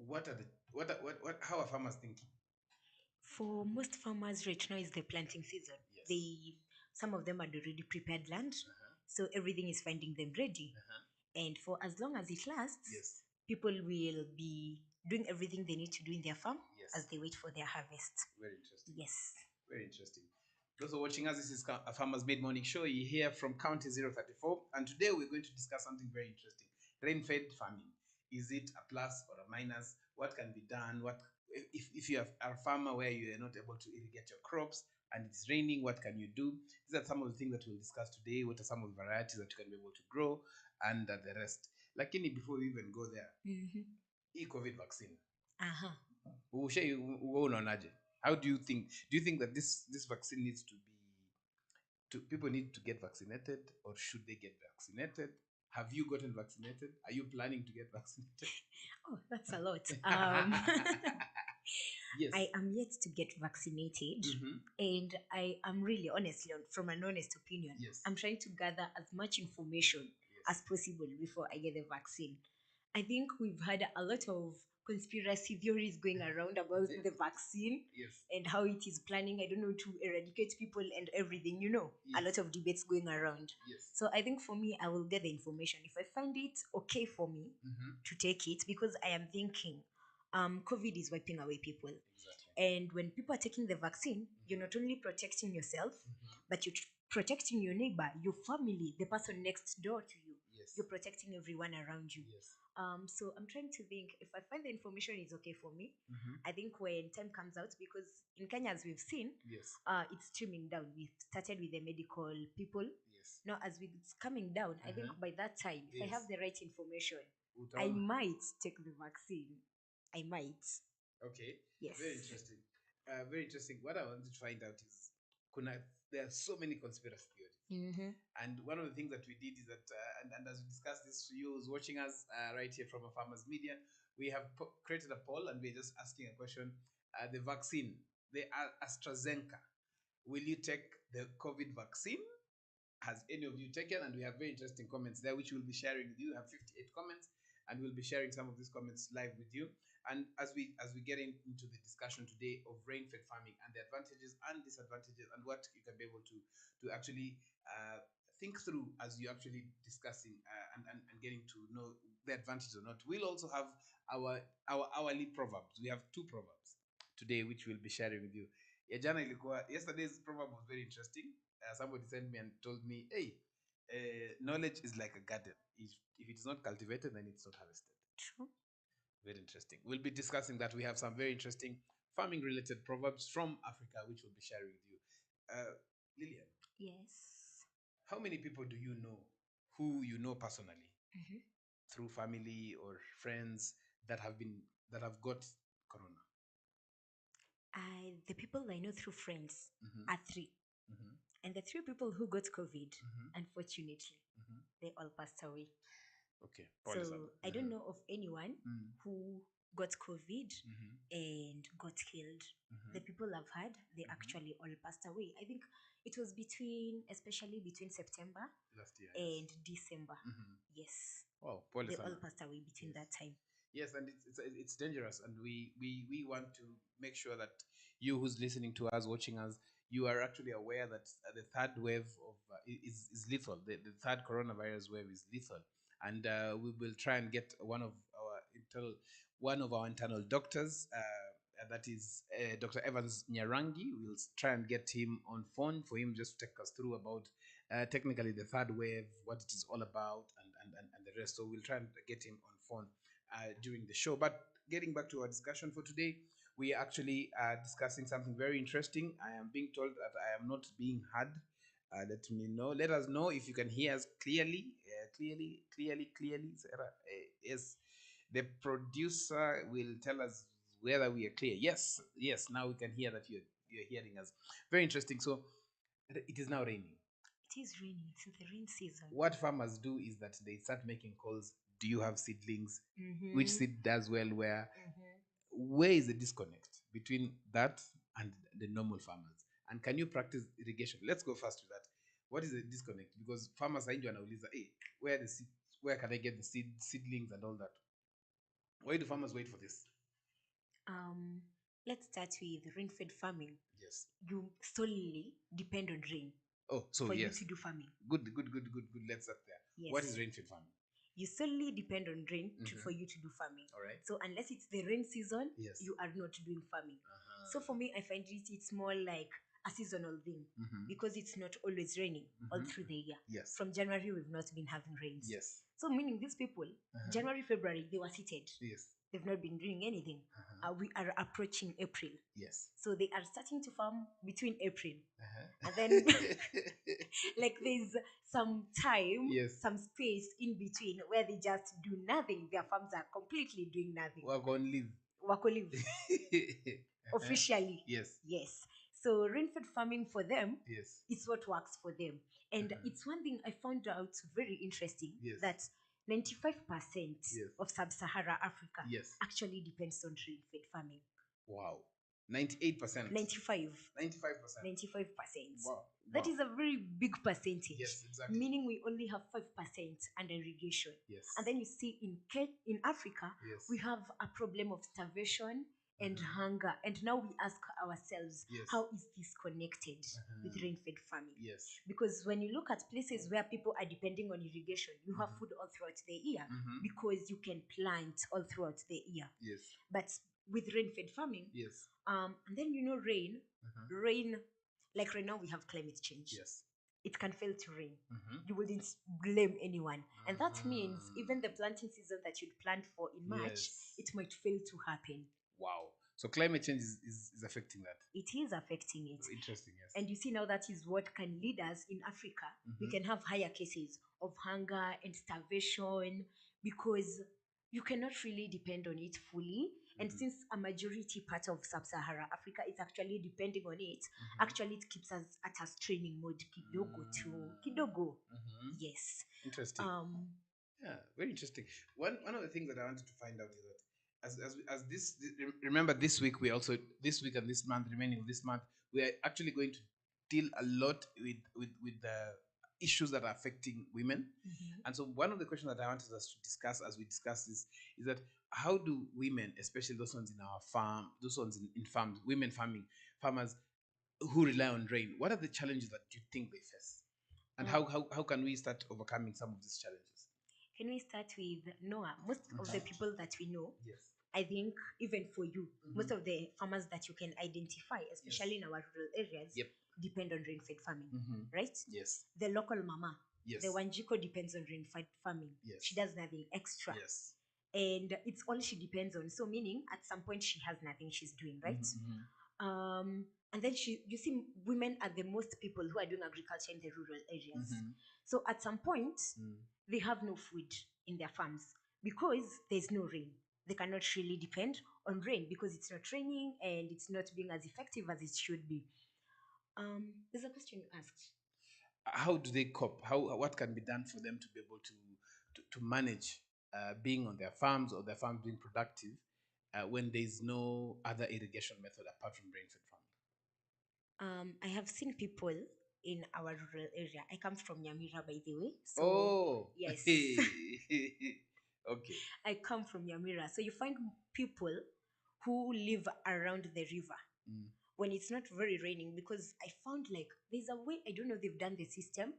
what are the what how are farmers thinking? For most farmers right now is the planting season. Yes. Some of them had already prepared land, Uh-huh. so everything is finding them ready. Uh-huh. And for as long as it lasts, Yes. people will be doing everything they need to do in their farm Yes. as they wait for their harvest. Very interesting. Yes. Very interesting. Those who are watching us, this is a Farmers Made Morning Show. You hear from County 034, and today we're going to discuss something very interesting: rain-fed farming. Is it a plus or a minus? What can be done? What if you are a farmer where you are not able to irrigate your crops and it's raining? What can you do? These are some of the things that we'll discuss today. What are some of the varieties that you can be able to grow, and the rest. Lakini before we even go there, COVID vaccine. Uh-huh. Unaonaje? How do you think? Do you think that this vaccine needs to be people need to get vaccinated, or should they get vaccinated? Have you gotten vaccinated? Are you planning to get vaccinated? Oh, that's a lot. Yes. I am yet to get vaccinated, and I am really honestly, from an honest opinion, Yes. I'm trying to gather as much information as possible before I get the vaccine. I think we've had a lot of conspiracy theories going around about the vaccine Yes. and how it is planning, I don't know, to eradicate people and everything, a lot of debates going around. Yes. So I think for me, I will get the information. If I find it okay for me to take it, because I am thinking COVID is wiping away people. Exactly. And when people are taking the vaccine, you're not only protecting yourself, but you're protecting your neighbor, your family, the person next door to you. Yes. You're protecting everyone around you. Yes. So I'm trying to think if I find the information is okay for me. I think when time comes out, because in Kenya, as we've seen, Yes. it's trimming down. We've started with the medical people. Yes. Now, as it's coming down, I think by that time, if I have the right information, I might take the vaccine. I might. Okay. Yes. Very interesting. Very interesting. What I want to find out is, there are so many conspiracy theories. And one of the things that we did is that, and as we discussed this, you who's watching us right here from a Farmers Media, we have created a poll and we're just asking a question. The vaccine, the AstraZeneca, will you take the COVID vaccine? Has any of you taken? And we have very interesting comments there, which we'll be sharing with you. We have 58 comments, and we'll be sharing some of these comments live with you. And as we get into the discussion today of rain-fed farming and the advantages and disadvantages, and what you can be able to actually think through as you're actually discussing and getting to know the advantages or not. We'll also have our hourly proverbs. We have two proverbs today, which we'll be sharing with you. Yesterday's proverb was very interesting. Somebody sent me and told me, hey, knowledge is like a garden. If it is not cultivated, then it's not harvested. True. Very interesting. We'll be discussing that. We have some very interesting farming related proverbs from Africa, which we'll be sharing with you. Lillian. Yes. How many people do you know who you know personally through family or friends that have got corona? The people I know through friends are three. And the three people who got COVID, unfortunately, they all passed away. Okay. So I don't know of anyone who got COVID and got killed. The people I've had, they actually all passed away. I think it was especially between September last year and December. Yes. Wow, they all passed away between that time. Yes, and it's dangerous, and we want to make sure that you who's listening to us, watching us, you are actually aware that the third wave of is lethal. The third coronavirus wave is lethal, and we will try and get one of our internal doctors. That is Dr. Evans Nyarangi. We'll try and get him on phone for him just to take us through about technically the third wave, what it is all about, and the rest. So we'll try and get him on phone during the show. But getting back to our discussion for today, we are actually discussing something very interesting. I am being told that I am not being heard. Let me know. Let us know if you can hear us clearly. Clearly. Sarah. Yes. The producer will tell us whether we are clear. Yes. Now we can hear that you're hearing us. Very interesting. So it is now raining. It is raining. It's the rain season. What farmers do is that they start making calls. Do you have seedlings? Which seed does well where? Where is the disconnect between that and the normal farmers? And can you practice irrigation? Let's go first to that. What is the disconnect? Because farmers are wanauliza, hey, where can I get the seedlings and all that? Why do farmers wait for this? Um, let's start with rain-fed farming. Yes. You solely depend on rain Oh, so for you yes. to do farming. Good. Let's start there. Yes. What is rain-fed farming? You solely depend on rain for you to do farming. All right. So unless it's the rain season, Yes. you are not doing farming. So for me, I find it's more like a seasonal thing because it's not always raining all through the year. Yes. From January, we've not been having rains. Yes. So meaning these people, January, February, they were seated. Yes. They've not been doing anything. We are approaching April. Yes. So they are starting to farm between April. And then like there's some time, Yes. some space in between where they just do nothing. Their farms are completely doing nothing. Work on leave. Wako leave. Officially. Yes. Yes. So rainfed farming for them, Yes. it's what works for them. And it's one thing I found out very interesting that 95% of sub-Sahara Africa actually depends on rain-fed farming. Wow. 98%. 95. 95%. 95%. Wow. That is a very big percentage. Yes, exactly. Meaning we only have 5% under irrigation. Yes. And then you see in Africa, we have a problem of starvation and hunger. And now we ask ourselves, how is this connected with rain-fed farming? Yes. Because when you look at places where people are depending on irrigation, you have food all throughout the year because you can plant all throughout the year. Yes. But with rain-fed farming, yes. And then rain, like right now we have climate change. Yes. It can fail to rain. You wouldn't blame anyone. And that means even the planting season that you'd planned for in March, it might fail to happen. Wow. So climate change is affecting that. It is affecting it. Interesting, yes. And you see now that is what can lead us in Africa. We can have higher cases of hunger and starvation because you cannot really depend on it fully. And since a majority part of sub-Sahara Africa is actually depending on it, actually it keeps us at a straining mode kidogo. Yes. Interesting. Yeah, very interesting. One of the things that I wanted to find out is that as this remember this week and this month, remaining of this month, we are actually going to deal a lot with the issues that are affecting women. And so one of the questions that I wanted us to discuss as we discuss this is that how do women, especially those ones in our farm, those ones in farms, farmers who rely on rain, what are the challenges that you think they face? And how can we start overcoming some of these challenges? Can we start with Noah? Most of the people that we know, I think even for you, most of the farmers that you can identify, especially in our rural areas, depend on rain-fed farming, right? Yes. The local mama, the Wanjiko depends on rain-fed farming. She does nothing extra. And it's all she depends on. So meaning at some point she has nothing she's doing, right? And then you see women are the most people who are doing agriculture in the rural areas. So at some point, they have no food in their farms because there's no rain. They cannot really depend on rain because it's not raining and it's not being as effective as it should be. There's a question you asked. How do they cope? What can be done for them to be able to manage being on their farms or their farms being productive when there's no other irrigation method apart from rain-fed farming? I have seen people in our rural area. I come from Nyamira, by the way. So, yes. Okay. I come from Nyamira. So you find people who live around the river when it's not very raining, because I found like there's a way, I don't know, they've done the system.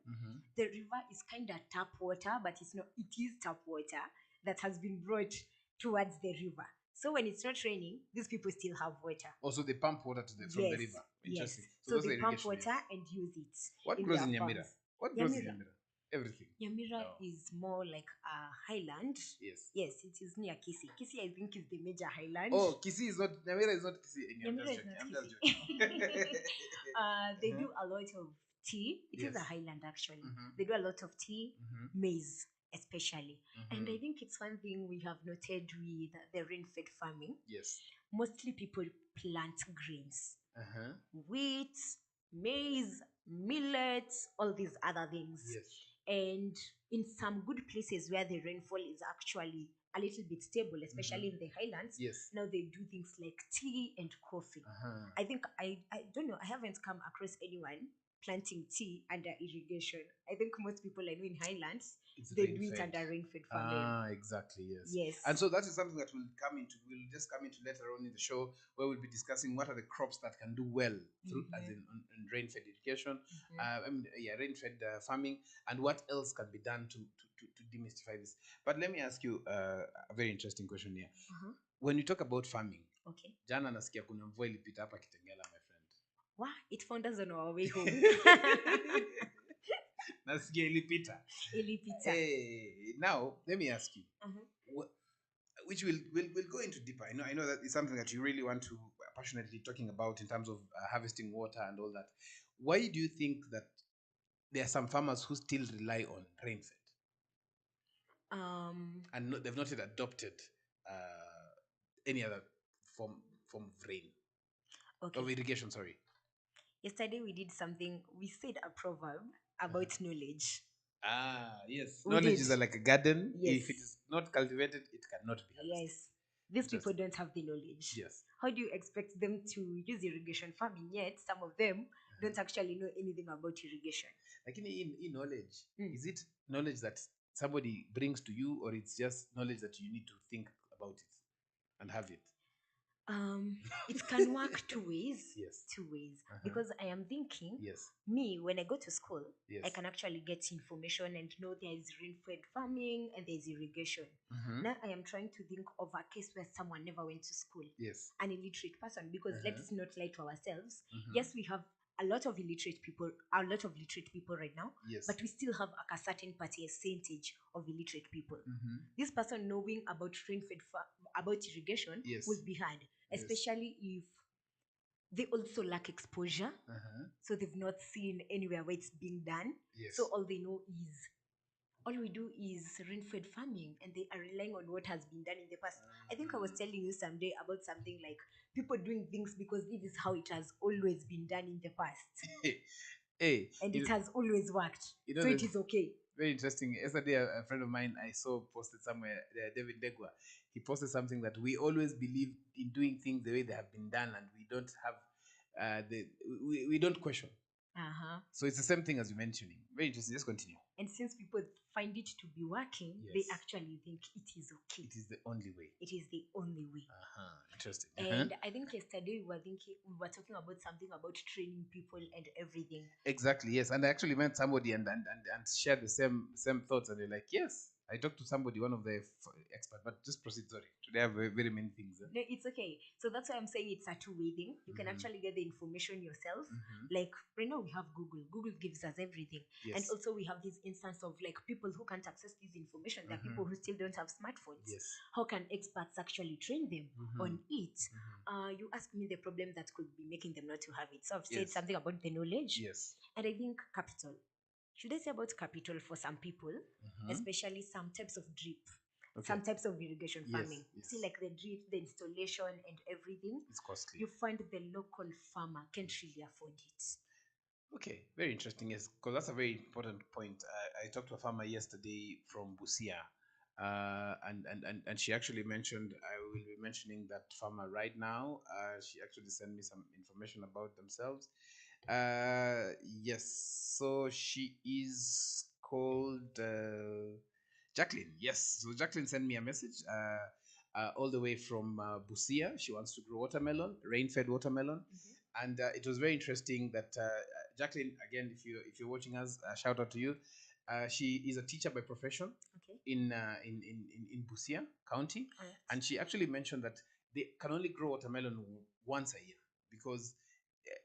The river is kind of tap water, but it's not, it is tap water that has been brought towards the river. So when it's not raining, these people still have water. Also, they pump water from the river. Interesting. Yes. So they pump water and use it. What grows in Nyamira? What grows in Nyamira? Everything. Nyamira is more like a highland. Yes. Yes, it is near Kisii. Kisii, I think, is the major highland. Oh, Kisii is not, Nyamira is not Kisii. Nyamira is not Kisii. They do a lot of tea. It is a highland, actually. They do a lot of tea, maize especially. And I think it's one thing we have noted with the rain-fed farming. Yes. Mostly people plant grains. Wheat, maize, millet, all these other things. Yes. And in some good places where the rainfall is actually a little bit stable, especially in the highlands, now they do things like tea and coffee. I think, I don't know, I haven't come across anyone planting tea under irrigation. I think most people I know in highlands, It's they do it rain-fed. under rain-fed farming. Exactly, yes. Yes. And so that is something that we'll just come into later on in the show, where we'll be discussing what are the crops that can do well through, as in rain-fed irrigation, rain-fed farming, and what else can be done to demystify this. But let me ask you a very interesting question here. When you talk about farming, Okay. jana nasikia kuna mvua ilipita hapa Kitengela, my friend. Wow, it found us on our way home. Nasikia ilipita. Ilipita. Hey, now let me ask you, which we'll go into deeper. I know that it's something that you really want to passionately talking about in terms of harvesting water and all that. Why do you think that there are some farmers who still rely on rain-fed? And they've not yet adopted any other form of rain. Okay. Of irrigation, sorry. Yesterday we did something. We said a proverb about knowledge. Yes. Knowledge is like a garden. Yes. If it is not cultivated, it cannot be harvested. Yes. These people don't have the knowledge. Yes. How do you expect them to use irrigation farming, yet some of them don't actually know anything about irrigation? Like in knowledge, is it knowledge that somebody brings to you, or it's just knowledge that you need to think about it and have it? It can work two ways. Yes. Two ways. Because I am thinking, yes, me, when I go to school, yes, I can actually get information and know there is rain-fed farming and there is irrigation. Now I am trying to think of a case where someone never went to school. Yes. An illiterate person, because let's not lie to ourselves. Yes, we have a lot of literate people right now. Yes. But we still have a certain percentage of illiterate people. This person knowing about rain-fed about irrigation will be hard, especially if they also lack exposure. So they've not seen anywhere where it's being done. Yes. So all we do is rain-fed farming, and they are relying on what has been done in the past. I think I was telling you someday about something like people doing things because this is how it has always been done in the past. Hey, and it has always worked. So it is okay. Very interesting. Yesterday, a friend of mine I saw posted somewhere, David Degwa. He posted something that we always believe in doing things the way they have been done, and we don't have we don't question. So it's the same thing as you're mentioning. Very interesting. Just continue. And since people find it to be working, they actually think it is okay. It is the only way. It is the only way. Interesting. And I think yesterday we were talking about something about training people and everything. Exactly, yes. And I actually met somebody and shared the same thoughts, and they're like, yes, I talked to somebody, one of the experts, but just proceed. Sorry, today I have very many things. No, it's okay. So that's why I'm saying it's a two-way thing. You can actually get the information yourself. Like right now we have Google. Google gives us everything. Yes. And also we have this instance of like people who can't access this information. There are people who still don't have smartphones. Yes. How can experts actually train them on it? You ask me the problem that could be making them not to have it. So I've said something about the knowledge. Yes. And I think capital. Should I say about capital for some people, especially some types of drip, some types of irrigation farming? See, like the drip, the installation, and everything. It's costly. You find the local farmer can't really afford it. Okay, very interesting. Yes, because that's a very important point. I talked to a farmer yesterday from Busia, and she actually mentioned, I will be mentioning that farmer right now. She actually sent me some information about themselves. Yes, so she is called Jacqueline. Yes, so Jacqueline sent me a message all the way from Busia. She wants to grow watermelon, rain-fed watermelon. And it was very interesting that Jacqueline, again, if you're watching us, shout out to you. She is a teacher by profession in Busia County, and she actually mentioned that they can only grow watermelon once a year because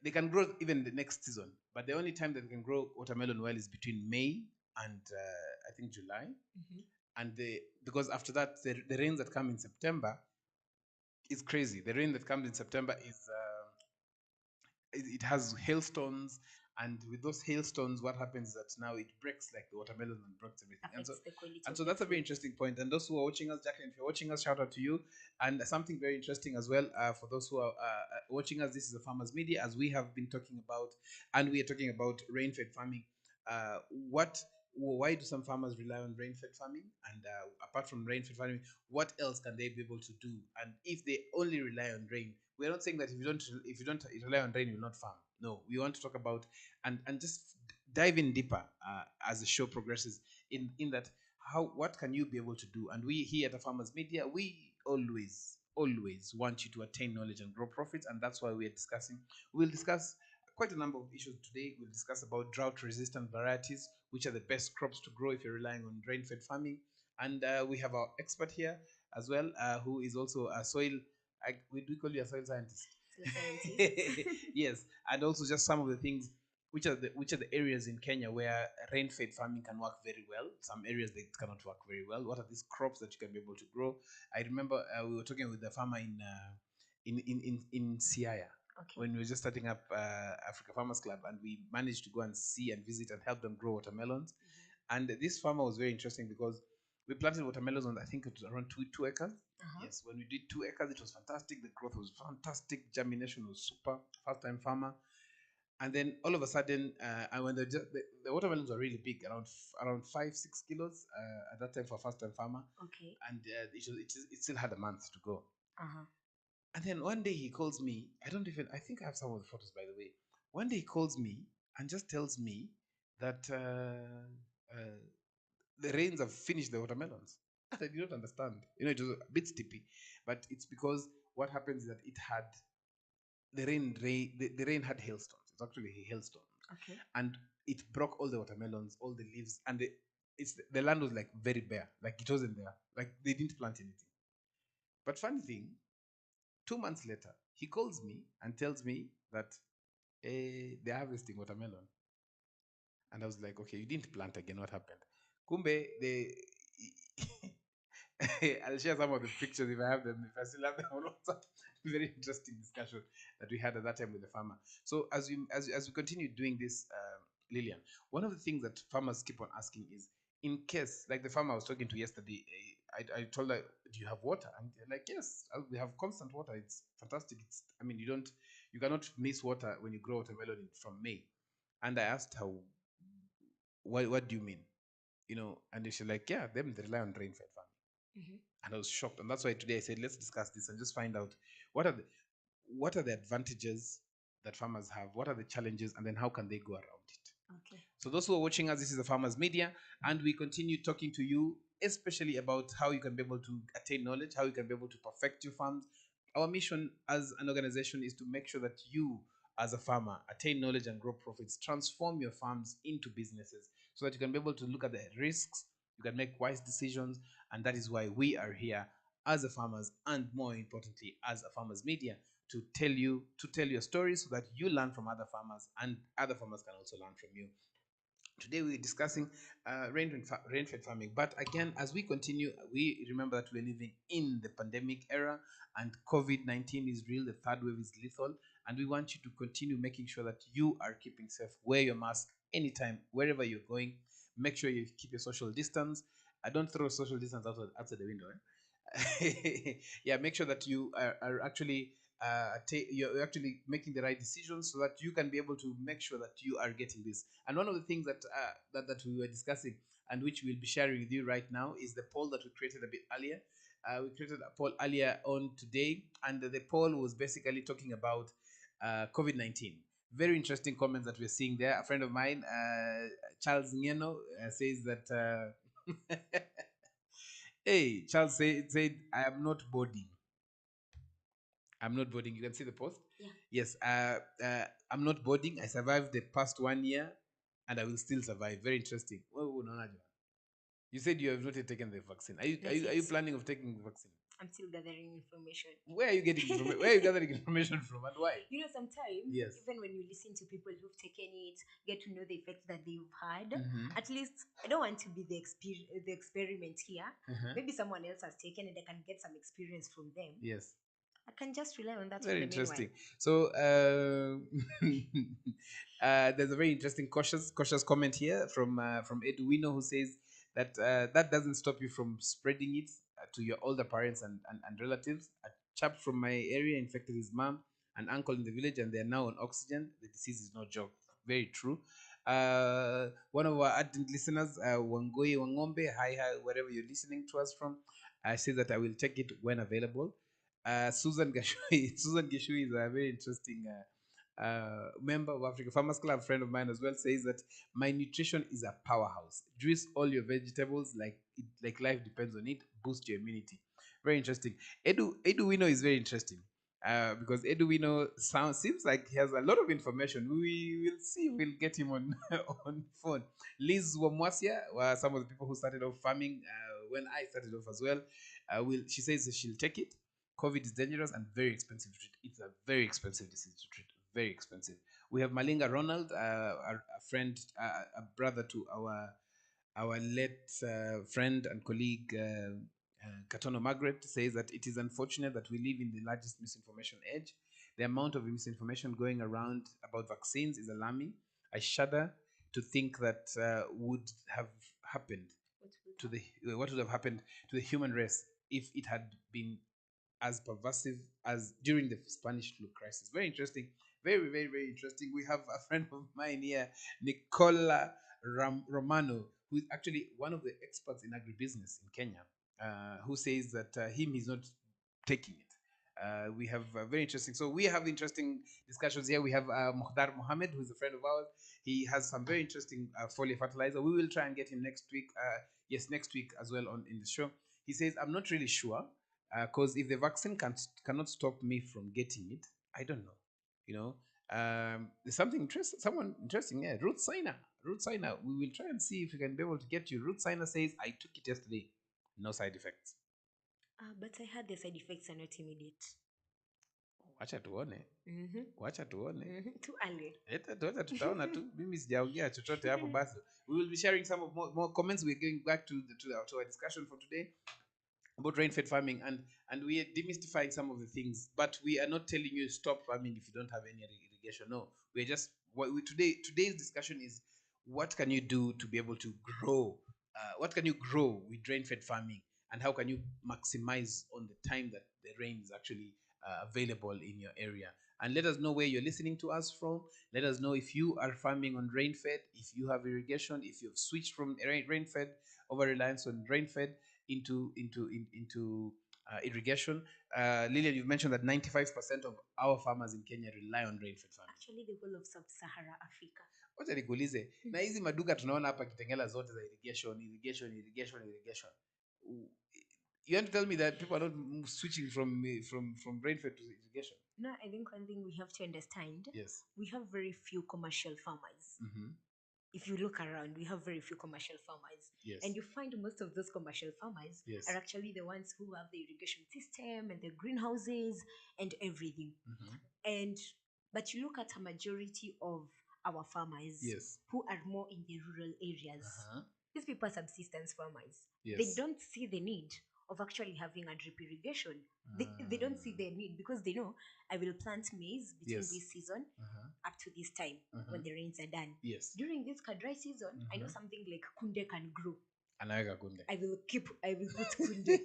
they can grow even the next season, but the only time that they can grow watermelon well is between May and I think July, and because after that the rains that come in September is crazy. The rain that comes in September is it has hailstones, and with those hailstones, what happens is that now it breaks like the watermelon and breaks everything. And so that's a very interesting point. And those who are watching us, Jacqueline, if you're watching us, shout out to you. And something very interesting as well for those who are watching us, this is a Farmers Media, as we have been talking about, and we are talking about rain-fed farming. What why do some farmers rely on rain-fed farming? And apart from rain-fed farming, what else can they be able to do? And if they only rely on rain, we're not saying that if you don't rely on rain, you'll not farm. No, we want to talk about and just dive in deeper as the show progresses in that how what can you be able to do? And we here at the Farmers Media, we always want you to attain knowledge and grow profits, and that's why we're discussing. We'll discuss quite a number of issues today. We'll discuss about drought-resistant varieties, which are the best crops to grow if you're relying on rain-fed farming. And we have our expert here as well, who is also a soil. We do call you a soil scientist. Scientist. Yes, and also just some of the things which are the areas in Kenya where rain-fed farming can work very well. Some areas that cannot work very well. What are these crops that you can be able to grow? I remember we were talking with the farmer in Siaya Okay. when we were just starting up Africa Farmers Club, and we managed to go and see and visit and help them grow watermelons. And this farmer was very interesting because we planted watermelons on, I think it was around two acres. Yes, when we did 2 acres, it was fantastic. The growth was fantastic. Germination was super. First time farmer. And then all of a sudden, and when the watermelons were really big, around 5-6 kilos at that time for a first time farmer. Okay. And it still had a month to go. Uh-huh. And then one day he calls me. I think I have some of the photos, by the way. One day he calls me and just tells me that the rains have finished the watermelons. And I did not understand. It was a bit steepy, but it's because what happens is that it had the rain had hailstones. It's actually a hailstone. Okay. And it broke all the watermelons, all the leaves, and the land was like very bare, like it wasn't there, like they didn't plant anything. But funny thing, 2 months later, he calls me and tells me that they're harvesting watermelon. And I was like, okay, you didn't plant again. What happened? Kumbe, I'll share some of the pictures if I have them. If I still have them on WhatsApp. Very interesting discussion that we had at that time with the farmer. So as we continue doing this, Lillian, one of the things that farmers keep on asking is, in case, like the farmer I was talking to yesterday, I told her, do you have water? And they're like, yes, we have constant water. It's fantastic. You cannot miss water when you grow watermelon from May. And I asked her, what do you mean? And she's like, yeah, they rely on rain-fed farming. And I was shocked. And that's why today I said, let's discuss this and just find out what are the what are the advantages that farmers have, what are the challenges, and then how can they go around it. Okay. So those who are watching us, this is the Farmers Media, and we continue talking to you, especially about how you can be able to attain knowledge, how you can be able to perfect your farms. Our mission as an organization is to make sure that you, as a farmer, attain knowledge and grow profits, transform your farms into businesses, so that you can be able to look at the risks, you can make wise decisions, and that is why we are here as a farmers, and more importantly, as a Farmers Media, to tell your stories so that you learn from other farmers and other farmers can also learn from you. Today we're discussing rain-fed farming. But again, as we continue, we remember that we're living in the pandemic era and COVID-19 is real. The third wave is lethal. And we want you to continue making sure that you are keeping safe. Wear your mask anytime, wherever you're going. Make sure you keep your social distance. I don't throw social distance outside the window. Yeah, make sure that you are actually you're actually making the right decisions so that you can be able to make sure that you are getting this. And one of the things that we were discussing and which we'll be sharing with you right now is the poll that we created a bit earlier. We created a poll earlier on today, and the poll was basically talking about COVID-19. Very interesting comments that we're seeing there. A friend of mine, Charles Ngeno, says that, hey, Charles said, I am not boarding. I'm not boarding. You can see the post? Yeah. Yes. I'm not boarding. I survived the past 1 year and I will still survive. Very interesting. Oh, no, no, no. You said you have not yet taken the vaccine. Are you planning of taking the vaccine? I'm still gathering information. Where are you getting information? Where are you gathering information from and why? Sometimes, Yes. even when you listen to people who've taken it, get to know the effects that they've had. Mhm. At least, I don't want to be the experiment here. Uh-huh. Maybe someone else has taken it. I can get some experience from them. Yes. I can just rely on that. Very For the interesting. meanwhile. So there's a very interesting cautious comment here from Eduino, who says that that doesn't stop you from spreading it to your older parents and relatives. A chap from my area infected his mom and uncle in the village, and they're now on oxygen. The disease is no joke. Very true. One of our ardent listeners, Wangoi Wangombe, hi, wherever you're listening to us from, I say that I will take it when available. Susan Gashui, Susan Gashui is a very interesting member of Africa Farmers Club, friend of mine as well, says that my nutrition is a powerhouse. Juice all your vegetables like life depends on it. Boost your immunity. Very interesting. Edu Wino is very interesting. Because Eduino seems like he has a lot of information. We will see. We'll get him on on phone. Liz Wamwasia were some of the people who started off farming when I started off as well. She says that she'll take it. COVID is dangerous and very expensive to treat. It's a very expensive disease to treat. Very expensive. We have Malinga Ronald, a friend, a brother to our late friend and colleague Katono Margaret, says that it is unfortunate that we live in the largest misinformation age. The amount of misinformation going around about vaccines is alarming. I shudder to think that would have happened to the what would have happened to the human race if it had been as pervasive as during the Spanish flu crisis. Very interesting. Very, very, very interesting. We have a friend of mine here, Nicola Romano, who is actually one of the experts in agribusiness in Kenya, who says that him is not taking it. We have very interesting. So we have interesting discussions here. We have Muhdar Mohammed, who is a friend of ours. He has some very interesting foliar fertilizer. We will try and get him next week. Yes, next week as well on in the show. He says, I'm not really sure because if the vaccine cannot stop me from getting it, I don't know. You know, there's something interesting. Someone interesting. Yeah, Ruth Signer. Ruth Signer. We will try and see if we can be able to get you. Ruth Signer says, I took it yesterday. No side effects. But I heard the side effects are not immediate. Wacha tuone. Wacha tuone. Too early. Tuacha tutaona tu. Mimi sijaongea chochote hapo basi. We will be sharing some of more comments. We're going back to our discussion for today about rain-fed farming, and we are demystifying some of the things, but we are not telling you stop farming if you don't have any irrigation. No, we're just today's discussion is what can you do to be able to grow. What can you grow with rain-fed farming, and how can you maximize on the time that the rain is actually available in your area. And let us know where you're listening to us from. Let us know if you are farming on rain-fed, if you have irrigation, if you've switched from rain-fed over reliance on rain-fed into irrigation. Lillian, you've mentioned that 95% of our farmers in Kenya rely on rain-fed farming. Actually, the whole of sub-Sahara Africa. Wacha nikuulize, na hizi maduka tunaona hapa Kitengela zote za irrigation. You want to tell me that people are not switching from rain-fed to irrigation? No, I think one thing we have to understand. Yes. We have very few commercial farmers. If you look around, we have very few commercial farmers. Yes. And you find most of those commercial farmers Yes. are actually the ones who have the irrigation system and the greenhouses and everything. But you look at a majority of our farmers, yes, who are more in the rural areas. These people are subsistence farmers. Yes. They don't see the need of actually having a drip irrigation. They don't see the need because they know I will plant maize between Yes. this season up to this time when the rains are done. Yes. During this dry season, I know something like kunde can grow. Anaweka kunde. I will put kunde.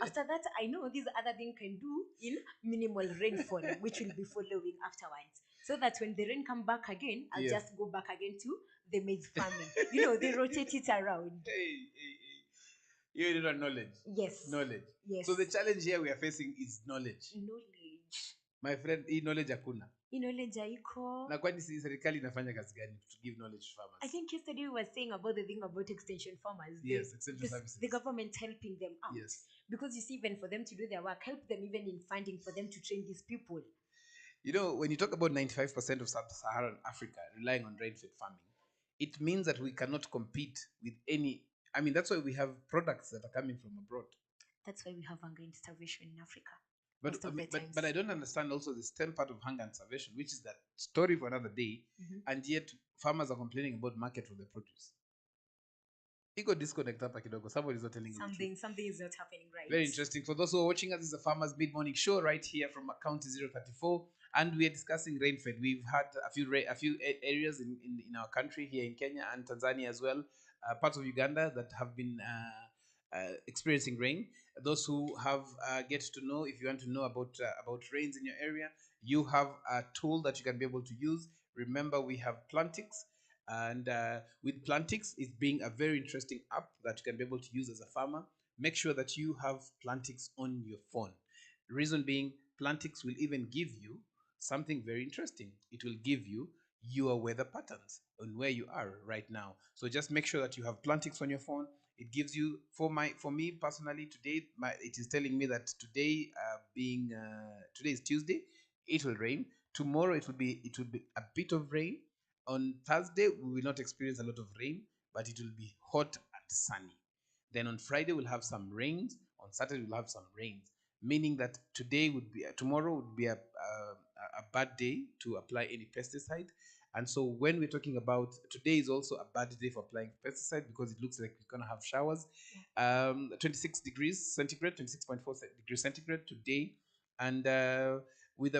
After that, I know these other things can do in minimal rainfall, which will be following afterwards. So that when the rain come back again, I'll Yes. just go back again to the maize farming. They rotate it around. Hey. You need knowledge. Yes. Knowledge. Yes. So the challenge here we are facing is knowledge. Knowledge. My friend, hii knowledge hakuna. Knowledge haiko. Na kwani serikali inafanya kazi gani to give knowledge to farmers? I think yesterday we were saying about the thing about extension farmers. Yes, extension services. The government helping them out. Yes. Because you see, even for them to do their work, help them even in funding for them to train these people. When you talk about 95% of sub-Saharan Africa relying on rain-fed farming, it means that we cannot compete with any. I mean, that's why we have products that are coming from abroad. That's why we have hunger and starvation in Africa. But I don't understand also the stem part of hunger and starvation, which is that story for another day, and yet farmers are complaining about market for their produce. Ego disconnect hapa kidogo. Somebody is not telling you something is not happening right. Very interesting. For those who are watching us, this is a Farmers Mid-Morning Show right here from County 034, and we are discussing rain-fed. We've had a few areas in our country here in Kenya and Tanzania as well, parts of Uganda that have been experiencing rain. Those who have get to know, if you want to know about rains in your area, you have a tool that you can be able to use. Remember, we have Plantix. And with Plantix, it's being a very interesting app that you can be able to use as a farmer. Make sure that you have Plantix on your phone. Reason being, Plantix will even give you something very interesting. It will give you your weather patterns on where you are right now. So just make sure that you have Plantix on your phone. It gives you, for me personally, today it is telling me that today today is Tuesday, it will rain. Tomorrow it will be a bit of rain. On Thursday we will not experience a lot of rain, but it will be hot and sunny. Then on Friday we'll have some rains. On Saturday we'll have some rains, meaning that tomorrow would be a bad day to apply any pesticide. And so when we're talking about today is also a bad day for applying pesticide because it looks like we're gonna have showers. 26 degrees centigrade, 26.4 degrees centigrade today, and with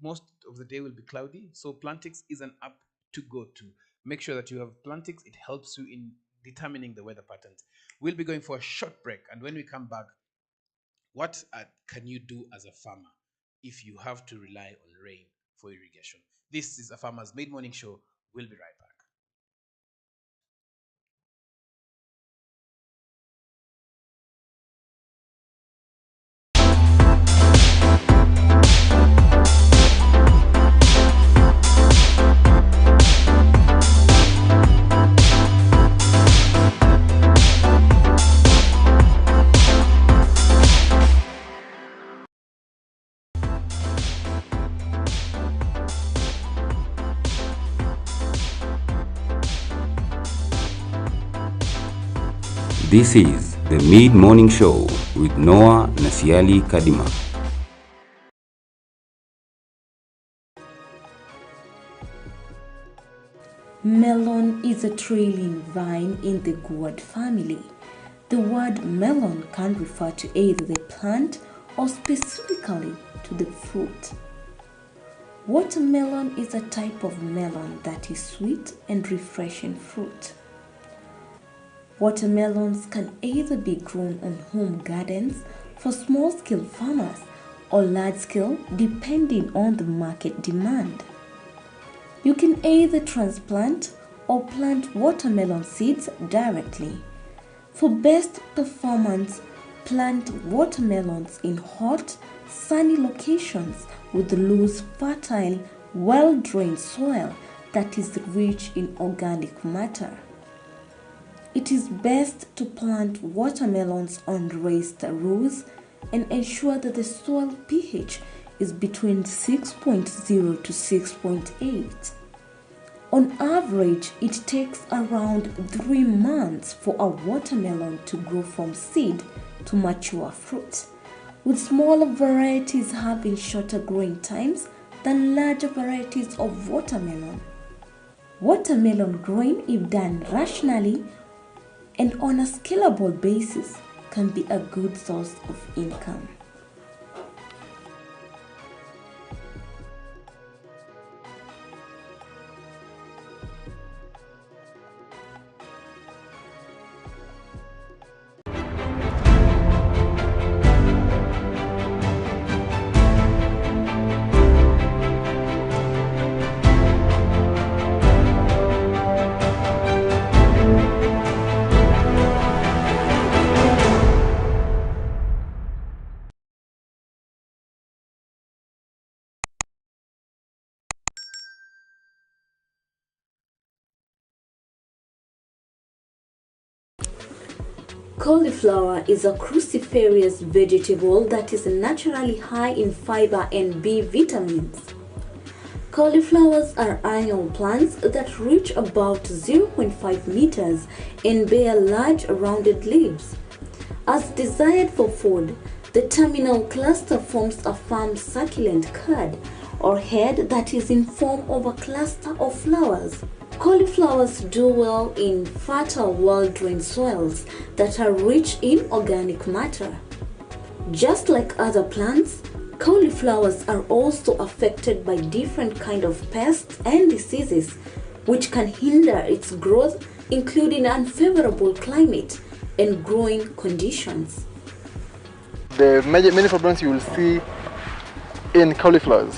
most of the day will be cloudy. So Plantix is an app to go to. Make sure that you have Plantix. It helps you in determining the weather patterns. We'll be going for a short break, and when we come back, what can you do as a farmer if you have to rely on rain for irrigation? This is a Farmer's Mid Morning Show. We'll be right back. This is the Mid-Morning Show with Noah Nasiali Kadima. Melon is a trailing vine in the gourd family. The word melon can refer to either the plant or specifically to the fruit. Watermelon is a type of melon that is sweet and refreshing fruit. Watermelons can either be grown on home gardens for small-scale farmers or large-scale depending on the market demand. You can either transplant or plant watermelon seeds directly. For best performance, plant watermelons in hot, sunny locations with loose, fertile, well-drained soil that is rich in organic matter. It is best to plant watermelons on raised rows and ensure that the soil pH is between 6.0 to 6.8. On average, it takes around 3 months for a watermelon to grow from seed to mature fruit, with smaller varieties having shorter growing times than larger varieties of watermelon. Watermelon growing, if done rationally and on a scalable basis, can be a good source of income. Cauliflower is a cruciferous vegetable that is naturally high in fiber and B vitamins. Cauliflowers are annual plants that reach about 0.5 meters and bear large rounded leaves. As desired for food, the terminal cluster forms a firm succulent cud or head that is in form of a cluster of flowers. Cauliflowers do well in fertile, well-drained soils that are rich in organic matter. Just like other plants, cauliflowers are also affected by different kinds of pests and diseases, which can hinder its growth, including unfavorable climate and growing conditions. The many problems you will see in cauliflowers,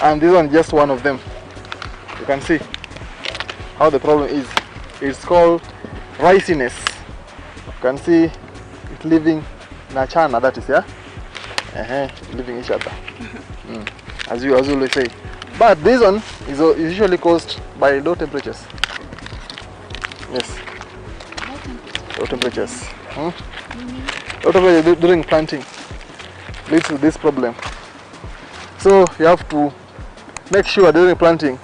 and this one just one of them. You can see how the problem is. It's called riciness. You can see it living in a chana, that is, yeah? Living each other. As you always say. But this one is usually caused by low temperatures. Yes. Low temperatures. Low temperatures during planting leads to this problem. So you have to make sure during planting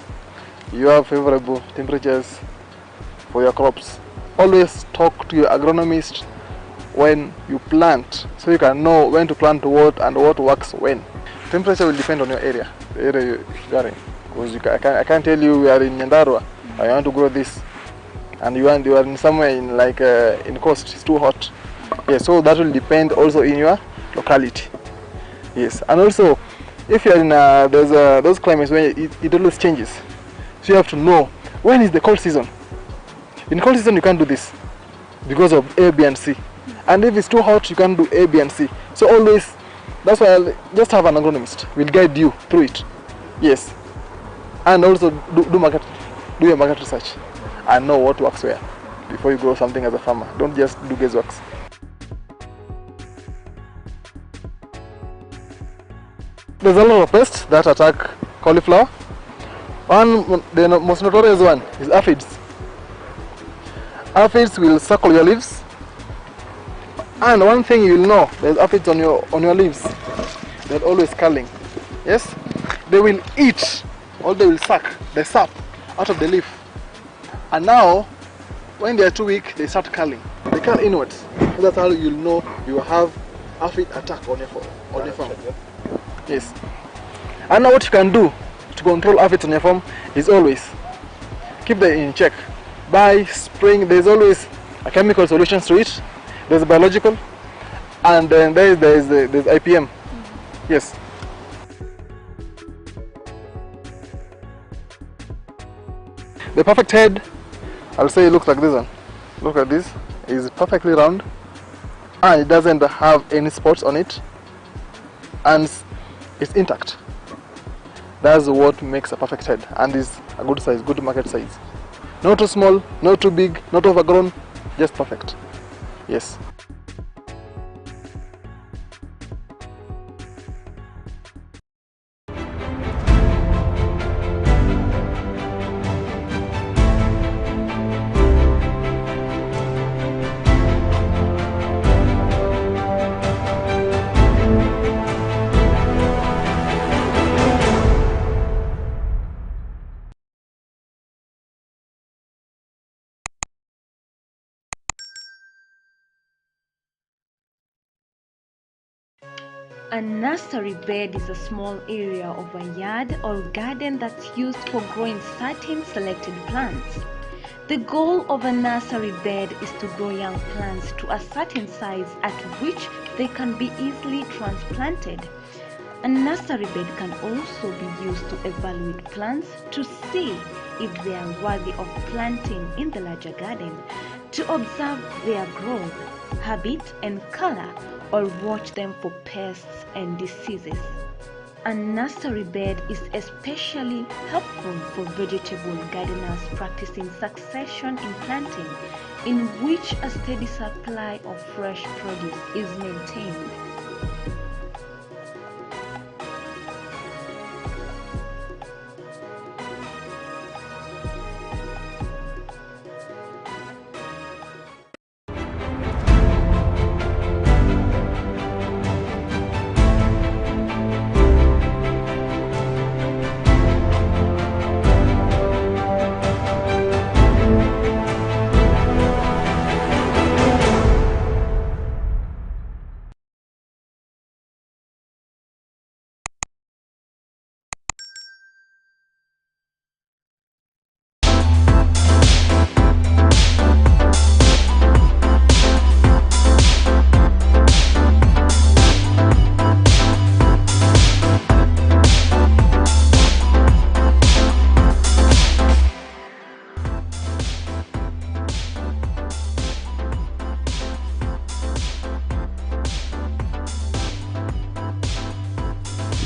you have favorable temperatures for your crops. Always talk to your agronomist when you plant, so you can know when to plant what and what works when. Temperature will depend on your area, the area you are in. Because I can't tell you we are in Nyandarua, I want to grow this, and you are in somewhere in in coast, it's too hot. Yes, so that will depend also in your locality. Yes, and also if you are in those climates where it always changes, so you have to know when is the cold season. In cold season you can't do this because of A, B and C. And if it's too hot you can't do A, B and C. So always, that's why I'll just have an agronomist, will guide you through it. Yes. And also do your market research and know what works where before you grow something as a farmer. Don't just do guessworks. There's a lot of pests that attack cauliflower. The most notorious one is aphids. Aphids will circle your leaves, and one thing you'll know, there's aphids on your leaves. They're always curling. Yes, they will eat, or they will suck the sap out of the leaf, and now when they are too weak they start curling. They curl inwards. So that's how you'll know you have aphid attack on your farm. Yes, and now what you can do to control aphids on your farm is always keep them in check by spraying. There's always a chemical solutions to it. There's a biological, and then there's IPM. Yes. The perfect head, I'll say it looks like this one. Look at this. It's perfectly round, and it doesn't have any spots on it, and it's intact. That's what makes a perfect head, and is a good size, good market size. Not too small, not too big, not overgrown, just perfect. Yes. A nursery bed is a small area of a yard or garden that's used for growing certain selected plants. The goal of a nursery bed is to grow young plants to a certain size at which they can be easily transplanted. A nursery bed can also be used to evaluate plants to see if they are worthy of planting in the larger garden, to observe their growth, habit and color, or watch them for pests and diseases. A nursery bed is especially helpful for vegetable gardeners practicing succession in planting, in which a steady supply of fresh produce is maintained.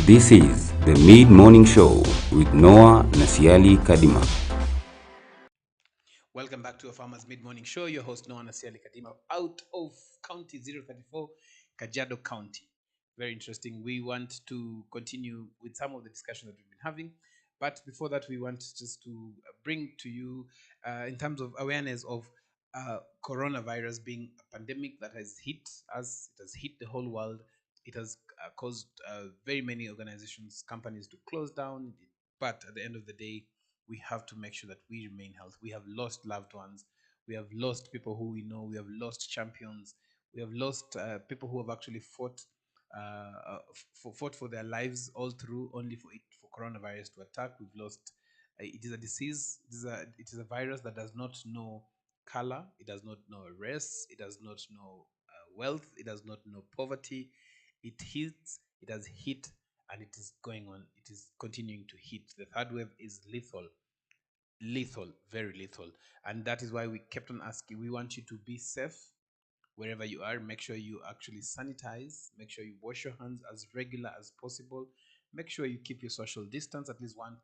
This is the Mid-Morning Show with Noah Nasiali Kadima. Welcome back to a Farmers Mid-Morning Show. Your host, Noah Nasiali Kadima, out of County 034, Kajiado County. Very interesting. We want to continue with some of the discussion that we've been having. But before that, we want just to bring to you, in terms of awareness of coronavirus being a pandemic that has hit us, it has hit the whole world. It has caused very many organizations, companies to close down. But at the end of the day, we have to make sure that we remain healthy. We have lost loved ones. We have lost people who we know. We have lost champions. We have lost people who have actually fought for their lives all through, only for coronavirus to attack. We've lost. It is a disease. It is a virus that does not know color. It does not know race. It does not know wealth. It does not know poverty. It hits. It has hit, and it is going on. It is continuing to hit. The third wave is lethal, very lethal, and that is why we kept on asking. We want you to be safe wherever you are. Make sure you actually sanitize. Make sure you wash your hands as regular as possible. Make sure you keep your social distance, at least 1.5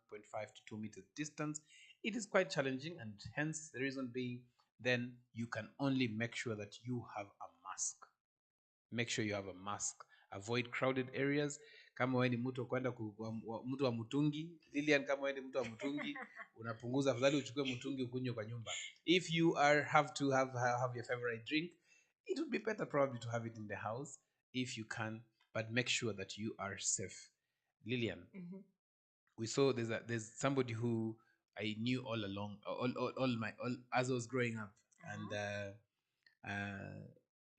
to 2 meters distance. It is quite challenging, and hence the reason being, then you can only make sure that you have a mask. Make sure you have a mask. Avoid crowded areas. Kama wewe ni mtu kwenda mtu wa mtungi, Lilian, kama wewe ni mtu wa mtungi, unapunguza, afadhali uchukue mtungi ukunywe kwa nyumba. If you have to have your favorite drink, it would be better probably to have it in the house if you can, but make sure that you are safe. Lilian, we saw there's somebody who I knew all along, all as I was growing up, and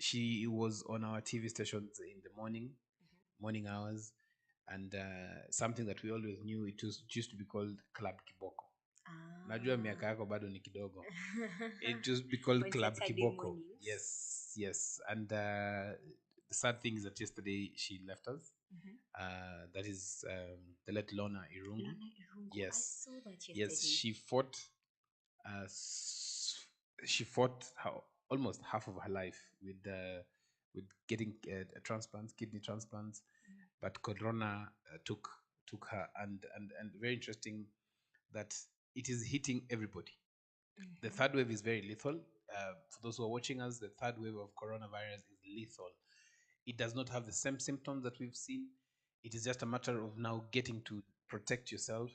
she was on our TV stations in the morning hours, and something that we always knew, it used to be called Club Kiboko. Najua miaka yako bado ni kidogo. It used to be called Club Kiboko. Yes. And the sad thing is that yesterday she left us. That is the late Lona Irungu. Yes. I saw that yesterday. Yes, she fought almost half of her life with getting kidney transplants, but Corona took her, and very interesting that it is hitting everybody. The third wave is very lethal. For those who are watching us, the third wave of coronavirus is lethal. It does not have the same symptoms that we've seen. It is just a matter of now getting to protect yourself.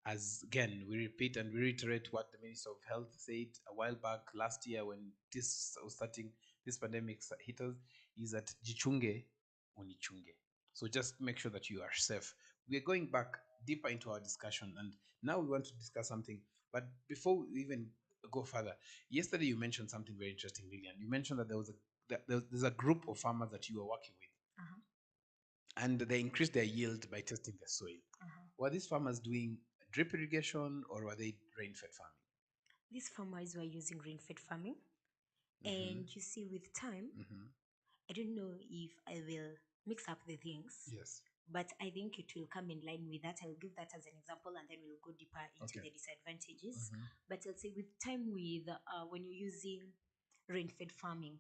As again, we repeat and reiterate what the Minister of Health said a while back last year when this was starting, this pandemic hit us, is that jichunge unichunge. So just make sure that you are safe. We are going back deeper into our discussion, and now we want to discuss something. But before we even go further, yesterday you mentioned something very interesting, Lilian. You mentioned that there's a group of farmers that you are working with, and they increased their yield by testing the soil. Were these farmers doing drip irrigation, or were they rain-fed farming? These farmers were using rain-fed farming, and you see, with time, I don't know if I will mix up the things. Yes. But I think it will come in line with that. I'll give that as an example, and then we'll go deeper into the disadvantages. But I'll say, with time, when you're using rain-fed farming,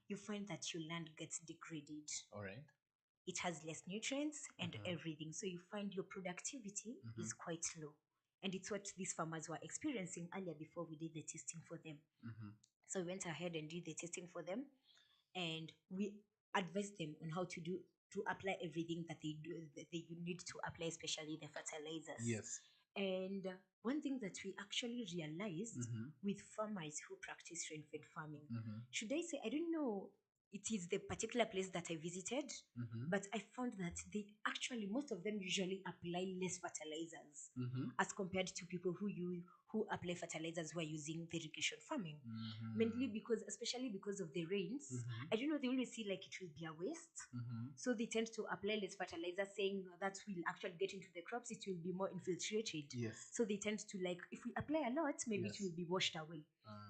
you find that your land gets degraded. All right. It has less nutrients and everything. So you find your productivity is quite low. And it's what these farmers were experiencing earlier before we did the testing for them. So we went ahead and did the testing for them, and we advised them on how to apply everything that they need to apply, especially the fertilizers. Yes. And one thing that we actually realized with farmers who practice rain-fed farming, should I say, I don't know, it is the particular place that I visited, but I found that most of them usually apply less fertilizers as compared to people who apply fertilizers who are using the irrigation farming. Mainly especially because of the rains, I don't know, they always see like it will be a waste. So they tend to apply less fertilizer, saying that will actually get into the crops, it will be more infiltrated. Yes. So they tend to, like, if we apply a lot, maybe it will be washed away.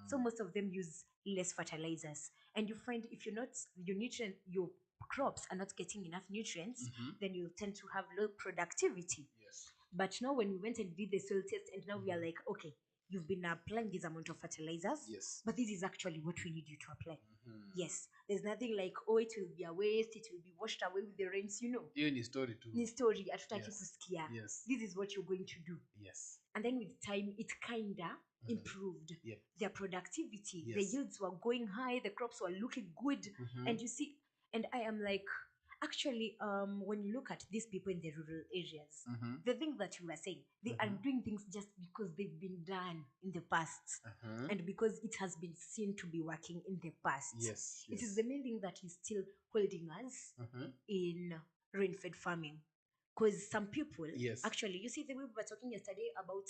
So most of them use less fertilizers. And you find if your crops are not getting enough nutrients, then you tend to have low productivity. Yes. But now when we went and did the soil test, and now we are like, okay, you've been applying this amount of fertilizers, Yes. but this is actually what we need you to apply. Mhm. Yes, there's nothing like, oh, it will be a waste, it will be washed away with the rains, Hiyo ni story too. Ni story, hatutaki Yes. kusikia. Yes. This is what you're going to do. Yes. And then with time, it kinda improved Yeah. their productivity. Yes. The yields were going high, the crops were looking good. And you see, and I am like, actually, when you look at these people in the rural areas, the thing that you were saying, they are doing things just because they've been done in the past, and because it has been seen to be working in the past. Yes. It is the main thing that is still holding us in rain-fed farming. Because some people, Yes. actually, you see, the way we were talking yesterday about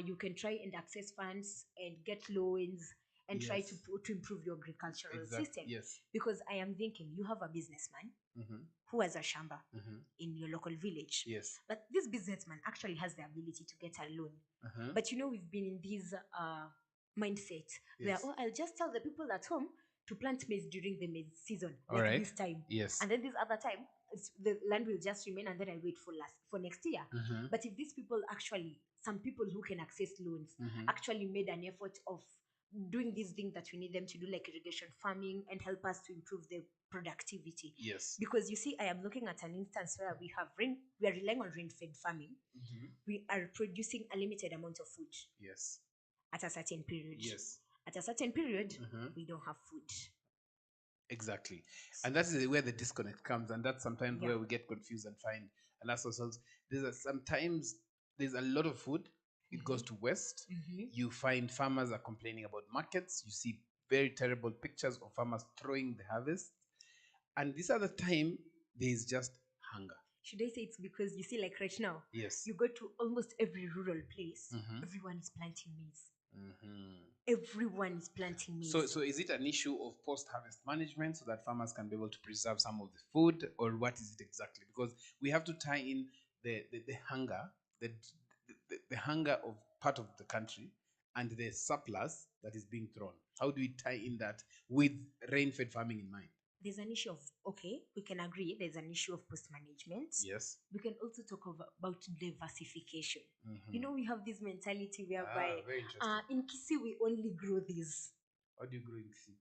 you can try and access funds and get loans and try Yes. to improve your agricultural system. Yes. Because I am thinking you have a businessman who has a shamba in your local village. Yes. But this businessman actually has the ability to get a loan. But we've been in this mindset where, Yes. oh, I'll just tell the people at home to plant maize during the maize season, like Alright. this time. Yes. And then this other time, the land will just remain, and then I wait for next year. But if these people actually, some people who can access loans, actually made an effort of doing these things that we need them to do, like irrigation farming, and help us to improve the productivity. Yes. Because you see, I am looking at an instance where we are relying on rain-fed farming. We are producing a limited amount of food. Yes. At a certain period. Yes. At a certain period, we don't have food. Exactly. And that is where the disconnect comes, and that's sometimes where we get confused and find and ask ourselves, sometimes there's a lot of food, it goes to waste. You find farmers are complaining about markets. You see very terrible pictures of farmers throwing the harvest. And this other time, there's just hunger. Should I say it's because you see, like right now, Yes. you go to almost every rural place, everyone is planting maize. Everyone is planting maize. So is it an issue of post-harvest management so that farmers can be able to preserve some of the food, or what is it exactly? Because we have to tie in the hunger, the hunger of part of the country and the surplus that is being thrown. How do we tie in that with rain-fed farming in mind? There's an issue of, okay, we can agree there's an issue of post-management. Yes. We can also talk about diversification. We have this mentality whereby very interesting. in Kisi we only grow these. How do you grow in Kisi?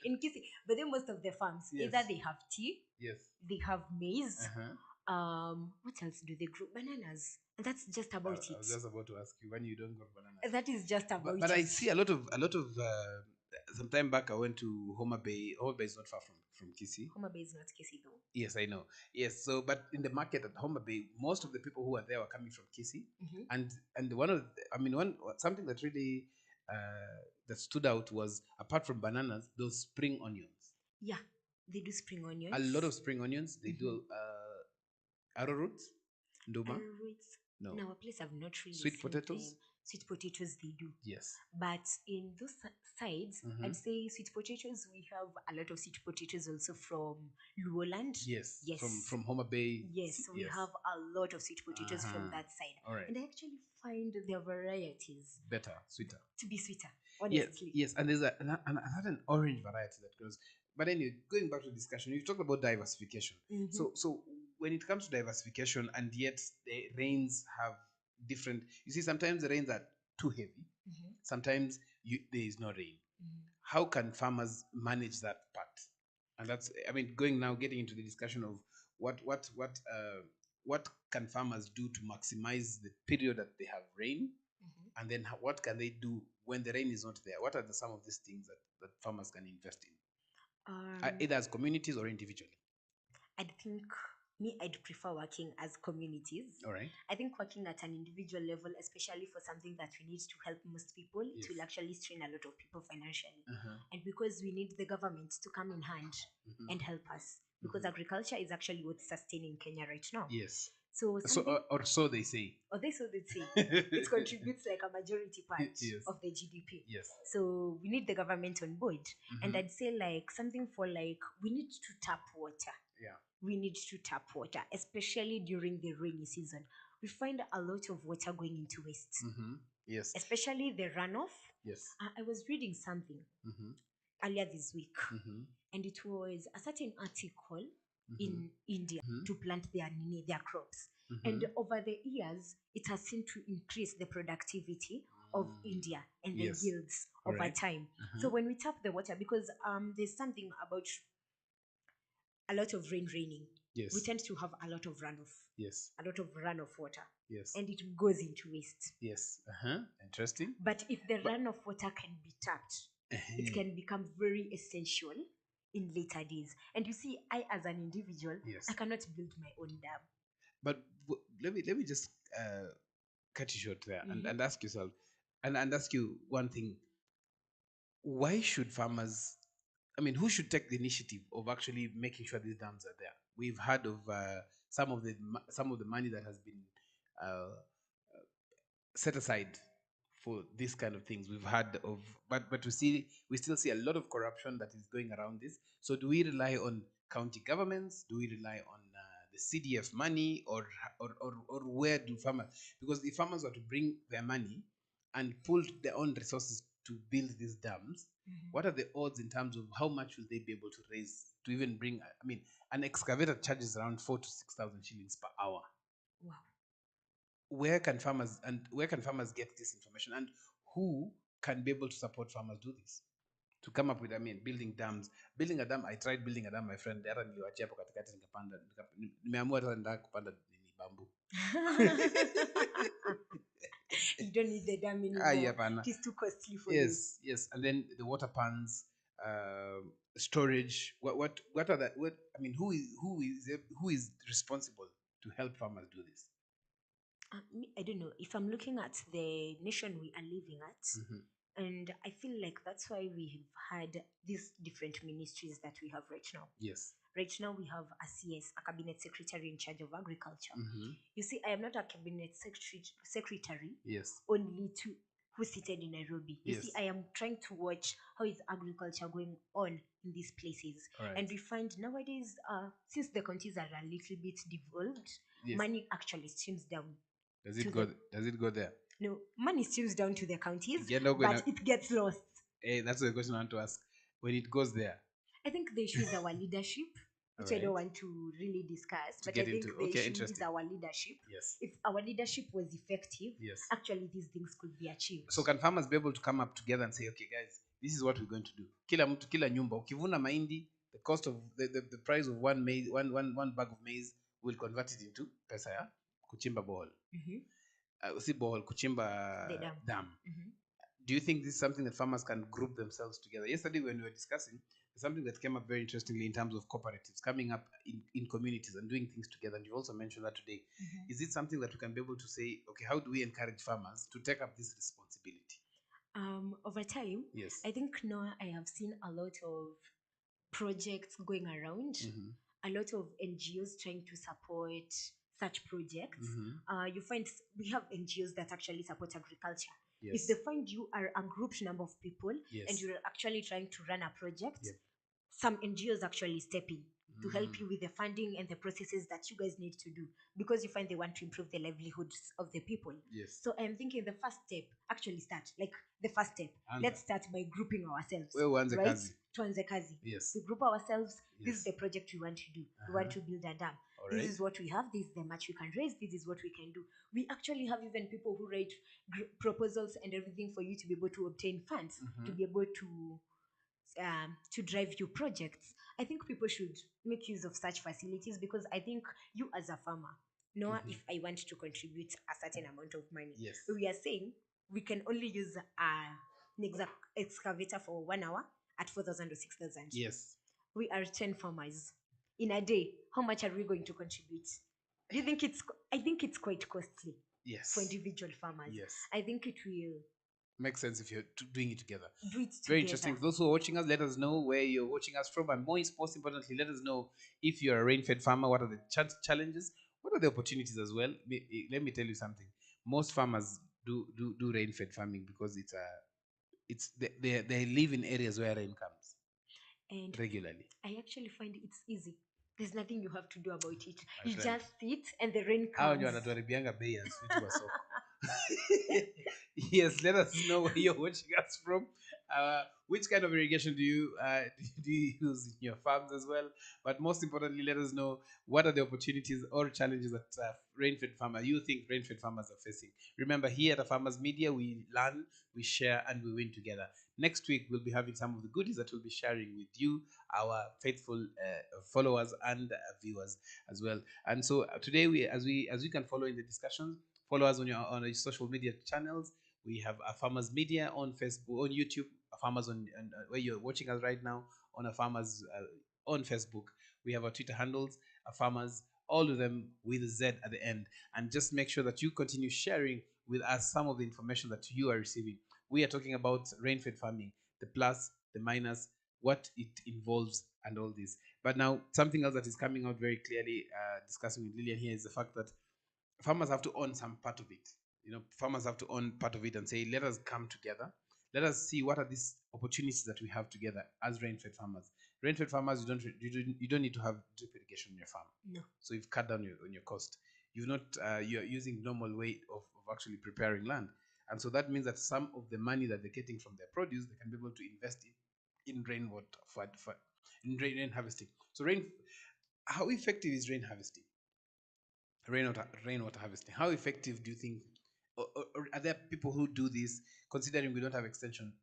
In Kisi, but then most of the farms, either they have tea, yes, they have maize. What else do they grow? Bananas. And that's just about it. I was just about to ask you when you don't grow bananas. That is just about it. But I see a lot of some time back I went to Homa Bay. Homa Bay is not far from Kisii. Homa Bay is not Kisii though. Yes, I know. Yes, so but in the market at Homa Bay, most of the people who were there were coming from Kisii, and something that really that stood out was, apart from bananas, those spring onions. Yeah, they do spring onions. A lot of spring onions. They do arrowroots, nduma. Arrowroots. No. In our place, I've not really sweet seen potatoes. them. Sweet potatoes, they do. Yes. But in those sides, I'd say sweet potatoes, we have a lot of sweet potatoes also from Luoland. Yes. Yes. From Homa Bay. Yes, we have a lot of sweet potatoes from that side. All right. And I actually find their varieties better, sweeter. To be sweeter, honestly. Yes, and there's a certain orange variety that goes. But anyway, going back to the discussion, you've talked about diversification. So when it comes to diversification, and yet the rains have different, you see, sometimes the rains are too heavy. Sometimes there is no rain. How can farmers manage that part? And that's, getting into the discussion of what can farmers do to maximize the period that they have rain, and then what can they do when the rain is not there? What are some of these things that farmers can invest in, either as communities or individually? I'd prefer working as communities. All right. I think working at an individual level, especially for something that we need to help most people, it will actually strain a lot of people financially. And because we need the government to come in hand and help us, because agriculture is actually what's sustaining Kenya right now. Yes. So so they say. It contributes like a majority part of the GDP. Yes. So we need the government on board. And I'd say like something for like, we need to tap water. Yeah. We need to tap water, especially during the rainy season. We find a lot of water going into waste. Yes. Especially the runoff. Yes. I was reading something earlier this week, and it was a certain article in India to plant their crops. And over the years, it has seemed to increase the productivity of India and the Yes. yields All over right. time. So when we tap the water, because there's something about a lot of rain raining, Yes. we tend to have a lot of runoff, Yes. a lot of runoff water, Yes. and it goes into waste. Yes. Interesting. But if the runoff water can be tapped, it can become very essential in later days. And you see, I as an individual, Yes. I cannot build my own dam. But let me just cut you short there and ask yourself and ask you one thing. Why should farmers, I mean, who should take the initiative of actually making sure these dams are there? We've heard of some of the money that has been uh, set aside for these kind of things. We've heard of, but we still see a lot of corruption that is going around this. So do we rely on county governments? Do we rely on the CDF money, or where do farmers? Because if farmers were to bring their money and pull their own resources to build these dams, what are the odds in terms of how much will they be able to raise to even bring? I mean, an excavator charges around 4,000 to 6,000 shillings per hour. Wow. Where can farmers get this information, and who can be able to support farmers do this, to come up with, I mean, building a dam? I tried building a dam, my friend, hata niliwachia hapo katikati, nimeamua sasa nataka kupanda nini, bamboo. You don't need the dam anymore. Hapana. It is too costly for you. Yes, and then the water pans, storage. What are that? What, I mean, who is responsible to help farmers do this? I don't know. If I'm looking at the nation we are living at, and I feel like that's why we have had these different ministries that we have right now. Yes. Right now we have a CS, a cabinet secretary in charge of agriculture. You see, I am not a cabinet secretary. Yes. Only to who's seated in Nairobi. You Yes. see, I am trying to watch how is agriculture going on in these places. Right. And we find nowadays, since the counties are a little bit devolved, Yes. money actually streams down. Does it go there? No, money streams down to the counties, Yeah, but it gets lost. Hey, that's the question I want to ask. When it goes there, I think the issue is our leadership, which I don't want to really discuss. But I think the issue is our leadership. Yes. If our leadership was effective, yes, actually these things could be achieved. So can farmers be able to come up together and say, okay, guys, this is what we're going to do. Kila nyumba, ukivuna mahindi, the cost of the price of one bag of maize will convert it into pesa ya kuchimba bohol. Si bohol, kuchimba The dam. Do you think this is something that farmers can group themselves together? Yesterday when we were discussing, something that came up very interestingly in terms of cooperatives coming up in communities and doing things together. And you also mentioned that today. Is it something that we can be able to say, okay, how do we encourage farmers to take up this responsibility? Over time, yes, I think now I have seen a lot of projects going around, a lot of NGOs trying to support such projects. You find we have NGOs that actually support agriculture. Yes. If they find you are a group number of people, yes, and you're actually trying to run a project, yep, some NGOs actually step in to help you with the funding and the processes that you guys need to do, because you find they want to improve the livelihoods of the people. Yes. So I'm thinking the first step, actually start, like the first step, let's start by grouping ourselves. Right? Tuanze kazi. Yes. We group ourselves. Yes. This is the project we want to do. We want to build a dam. All this right. is what we have. This is the much we can raise. This is what we can do. We actually have even people who write proposals and everything for you to be able to obtain funds, to be able to drive your projects. I think people should make use of such facilities, because I think you as a farmer, Noah, if I want to contribute a certain amount of money, yes, we are saying we can only use an excavator for 1 hour at 4,000 or 6,000. Yes. We are 10 farmers. In a day, how much are we going to contribute? Do you think I think it's quite costly. Yes. For individual farmers. Yes. I think it will make sense if you're doing it together. Do it together. Very interesting. Those who are watching us, let us know where you're watching us from, and most importantly, let us know if you're a rain-fed farmer. What are the challenges? What are the opportunities as well? Let me tell you something. Most farmers do rain-fed farming because they live in areas where rain comes and regularly. I actually find it's easy. There's nothing you have to do about it. You just sit and the rain comes. Yes, let us know where you're watching us from, Which kind of irrigation do you do you use in your farms as well? But most importantly, let us know what are the opportunities or challenges that rain-fed farmer you think rain-fed farmers are facing. Remember, here at the Farmers Media, we learn, we share, and we win together. Next week, we'll be having some of the goodies that we'll be sharing with you, our faithful followers and viewers as well. And so today, as you can follow in the discussions, follow us on your social media channels. We have a Farmers Media on Facebook, on YouTube, a Farmers on where you're watching us right now, on a Farmers on Facebook. We have our Twitter handles, a Farmers, all of them with a Z at the end. And just make sure that you continue sharing with us some of the information that you are receiving. We are talking about rain-fed farming, the plus, the minus, what it involves, and all this. But now, something else that is coming out very clearly, discussing with Lillian here, is the fact that farmers have to own some part of it. Farmers have to own part of it and say, let us come together. Let us see what are these opportunities that we have together as rain-fed farmers. Rain-fed farmers, you don't need to have drip irrigation on your farm. No. So you've cut down on your cost. You're using normal way of actually preparing land. And so that means that some of the money that they're getting from their produce, they can be able to invest in rainwater in rain harvesting. So how effective is rain harvesting? Rainwater harvesting. How effective do you think? Or are there people who do this? Considering we don't have extension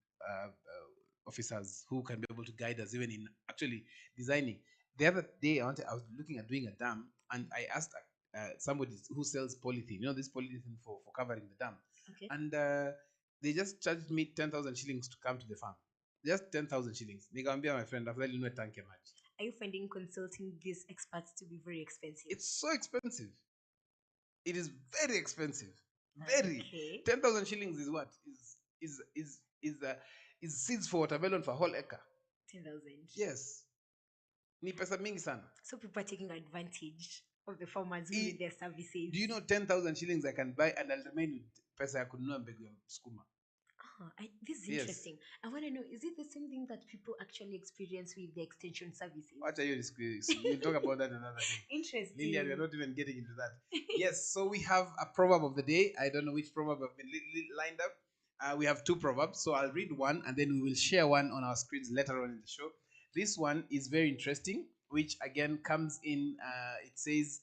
officers who can be able to guide us, even in actually designing. The other day, I was looking at doing a dam, and I asked somebody who sells polythene. This polythene for covering the dam, Okay. and they just charged me 10,000 shillings to come to the farm. Just 10,000 shillings. Nikamwambia my friend, afadhali ninunue tanki ya maji. Are you finding consulting these experts to be very expensive? It's so expensive. It is very expensive. Very. Okay. 10,000 shillings is what? Is seeds for watermelon for a whole acre. 10,000. Yes. Ni pesa mingi sana. So people are taking advantage of the farmers who need their services. Do you know 10,000 shillings I can buy and I'll remain with pesa ya kununua mbegu ya sukuma? This is interesting. I want to know, is it the same thing that people actually experience with the extension services? What are you discussing? We'll talk about that another day. Interesting. Lillian, we're not even getting into that. Yes, so we have a proverb of the day. I don't know which proverb have been lined up. We have two proverbs, so I'll read one and then we will share one on our screens later on in the show. This one is very interesting, which again comes in, it says,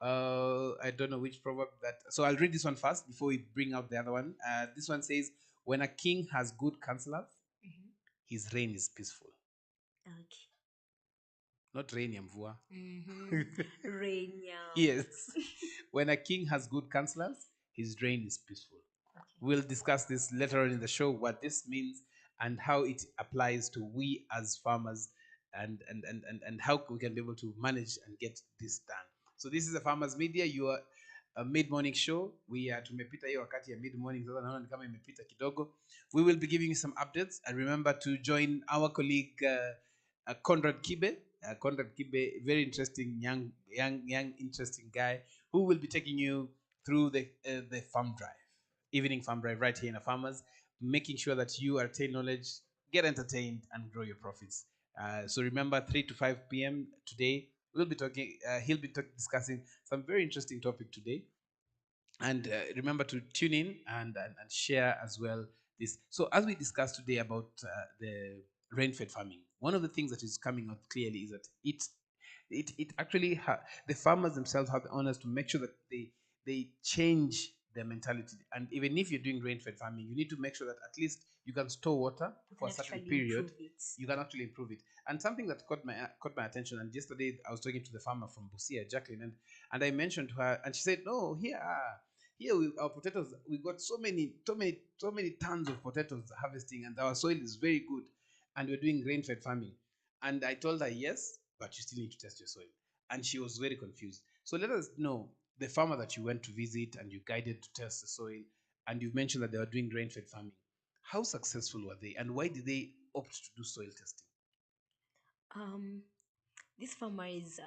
I don't know which proverb that. So I'll read this one first before we bring out the other one. This one says, when a king has good counselors, his reign is peaceful. Okay. Not rain ya mvua. Rain. Yes. When a king has good counselors, his reign is peaceful. Okay. We'll discuss this later on in the show, what this means and how it applies to we as farmers and how we can be able to manage and get this done. So this is a Farmers Media. You are a mid-morning show. We are tumepita hiyo wakati ya mid-morning. Sasa naona ni kama imepita kidogo. We will be giving you some updates, and remember to join our colleague Conrad Kibe. Conrad Kibe, very interesting young interesting guy who will be taking you through the farm drive, evening farm drive right here in the Farmers, making sure that you attain knowledge, get entertained, and grow your profits. So remember, 3 to 5 p.m. today, we'll be talking. He'll be discussing some very interesting topic today, and remember to tune in and share as well this. So as we discussed today about the rain-fed farming, one of the things that is coming out clearly is that it actually the farmers themselves have the honors to make sure that they change their mentality. And even if you're doing rain-fed farming, you need to make sure that at least you can store water for a certain period. You can actually improve it. And something that caught my attention, and yesterday I was talking to the farmer from Busia, Jacqueline, and I mentioned to her, and she said, "No, our potatoes, we got so many tons of potatoes harvesting, and our soil is very good, and we're doing grain-fed farming." And I told her, yes, but you still need to test your soil. And she was very confused. So let us know the farmer that you went to visit and you guided to test the soil, and you mentioned that they were doing grain-fed farming. How successful were they, and why did they opt to do soil testing? These farmers,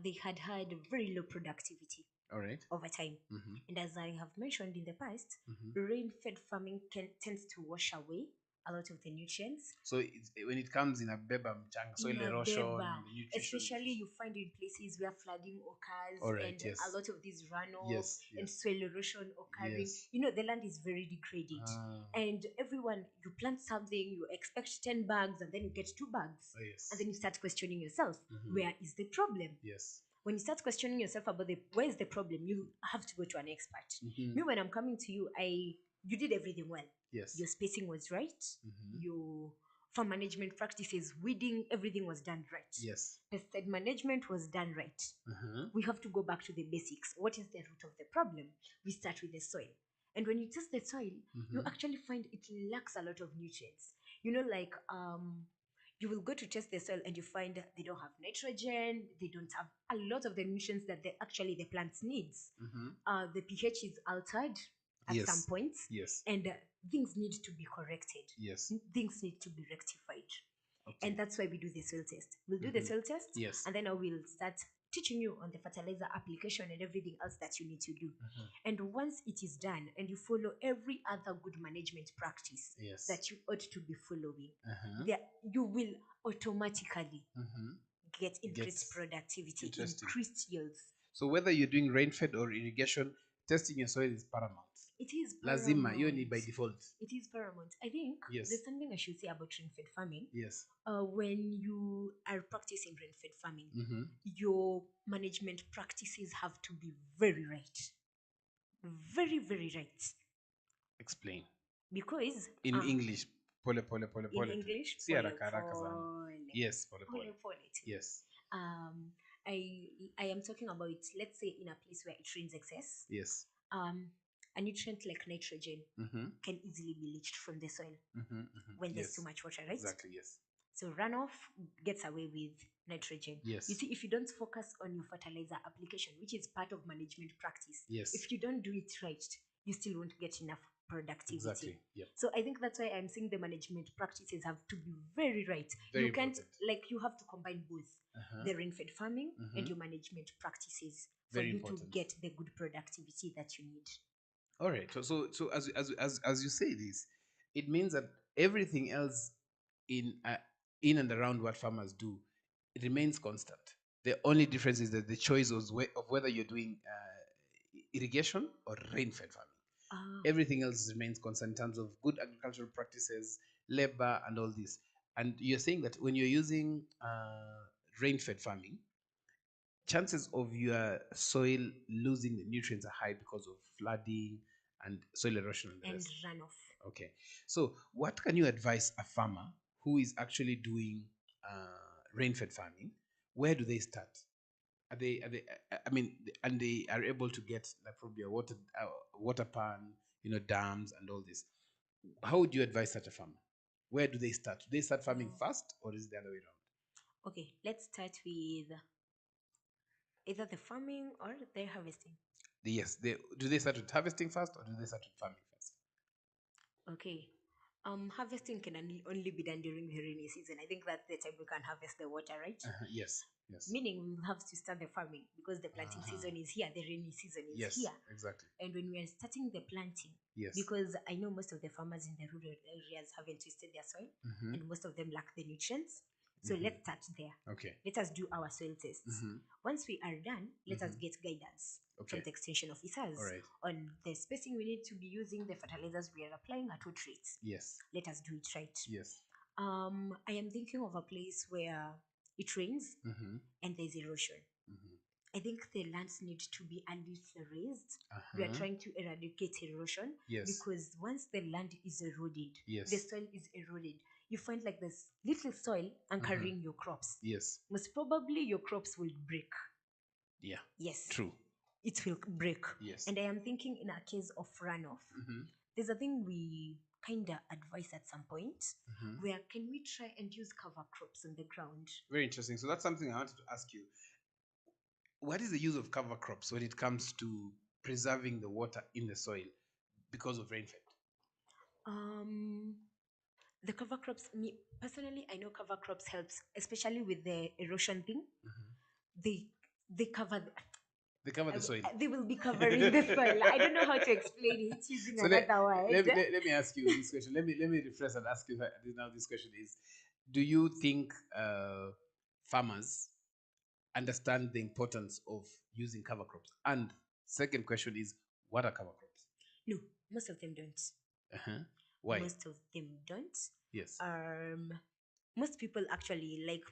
they had very low productivity. All right. Over time. And as I have mentioned in the past, rain-fed farming tends to wash away a lot of the nutrients. So when it comes in a beba mchanga, soil erosion, the nutrition, especially you find in places where flooding occurs, Alright, and yes. a lot of these runoff Yes, and yes. soil erosion occurring. Yes. You know, the land is very degraded, and everyone, you plant something, you expect 10 bags, and then you get 2 bags, Oh, yes. and then you start questioning yourself, where is the problem? Yes. When you start questioning yourself about where is the problem, you have to go to an expert. Me, when I'm coming to you, you did everything well. Yes. Your spacing was right. Your farm management practices, weeding, everything was done right. Yes. Pesticide management was done right. We have to go back to the basics. What is the root of the problem? We start with the soil. And when you test the soil, you actually find it lacks a lot of nutrients. You know, like you will go to test the soil and you find they don't have nitrogen, they don't have a lot of the nutrients that the plants needs. The pH is altered at Yes. some points, Yes. and things need to be corrected. Yes. Things need to be rectified. Okay. And that's why we do the soil test. We'll do the soil test, Yes. and then I will start teaching you on the fertilizer application and everything else that you need to do. And once it is done and you follow every other good management practice Yes. that you ought to be following, you will automatically get increased productivity, increased yields. So whether you're doing rain-fed or irrigation, testing your soil is paramount. It is paramount. Lazima, you need by default. It is paramount. I think Yes. there's something I should say about rain-fed farming. Yes. When you are practicing rain-fed farming, your management practices have to be very right. Very, very right. Explain. Because in English, pole. In English, Si haraka haraka sana. Yes, pole. Yes. I am talking about, let's say, in a place where it rains excess. Yes. A nutrient like nitrogen can easily be leached from the soil when there's too much water, right? Exactly, yes. So runoff gets away with nitrogen. Yes. You see, if you don't focus on your fertilizer application, which is part of management practice, yes, if you don't do it right, you still won't get enough productivity. Exactly. Yep. So I think that's why I'm saying the management practices have to be very right. Very you can't important. you have to combine both the rain-fed farming and your management practices for very you important. to get the good productivity that you need. All right. So as you say this, it means that everything else in and around what farmers do, it remains constant. The only difference is that the choice of whether you're doing irrigation or rain-fed farming. Everything else remains constant in terms of good agricultural practices, labor, and all this. And you're saying that when you're using rain-fed farming, chances of your soil losing the nutrients are high because of flooding and soil erosion and runoff. Okay. So what can you advise a farmer who is actually doing rain-fed farming? Where do they start? Are they? I mean, and they are able to get like probably a water pan, dams and all this. How would you advise such a farmer? Where do they start? Do they start farming first, or is it the other way around? Okay, let's start with either the farming or the harvesting. Yes. Do they start with harvesting first, or do they start with farming first? Okay. Harvesting can only be done during the rainy season. I think that's the time we can harvest the water, right? Yes. Meaning we will have to start the farming because the planting season is here, the rainy season is here. Exactly. And when we are starting the planting, because I know most of the farmers in the rural areas haven't twisted their soil, and most of them lack the nutrients. So let's start there. Okay. Let us do our soil tests. Once we are done, let us get guidance from the extension officers on the spacing we need to be using, the fertilizers we are applying at what rates. Yes. Let us do it right. Yes. I am thinking of a place where it rains and there's erosion. I think the lands need to be a little raised. We are trying to eradicate erosion because once the land is eroded, the soil is eroded, you find like this little soil anchoring your crops. Yes. Most probably your crops will break. Yeah. Yes. True. It will break. Yes. And I am thinking in a case of runoff, there's a thing we kind of advise at some point where can we try and use cover crops on the ground? Very interesting. So that's something I wanted to ask you. What is the use of cover crops when it comes to preserving the water in the soil because of rainfall? The cover crops, me personally, I know cover crops helps, especially with the erosion thing. They cover They cover the soil. They will be covering the soil. I don't know how to explain it using So another word. let me ask you this question. Let me rephrase and ask you now. This question is: do you think farmers understand the importance of using cover crops? And second question is: what are cover crops? No, most of them don't. Uh-huh. Why? Most of them don't. Yes. Most people actually, like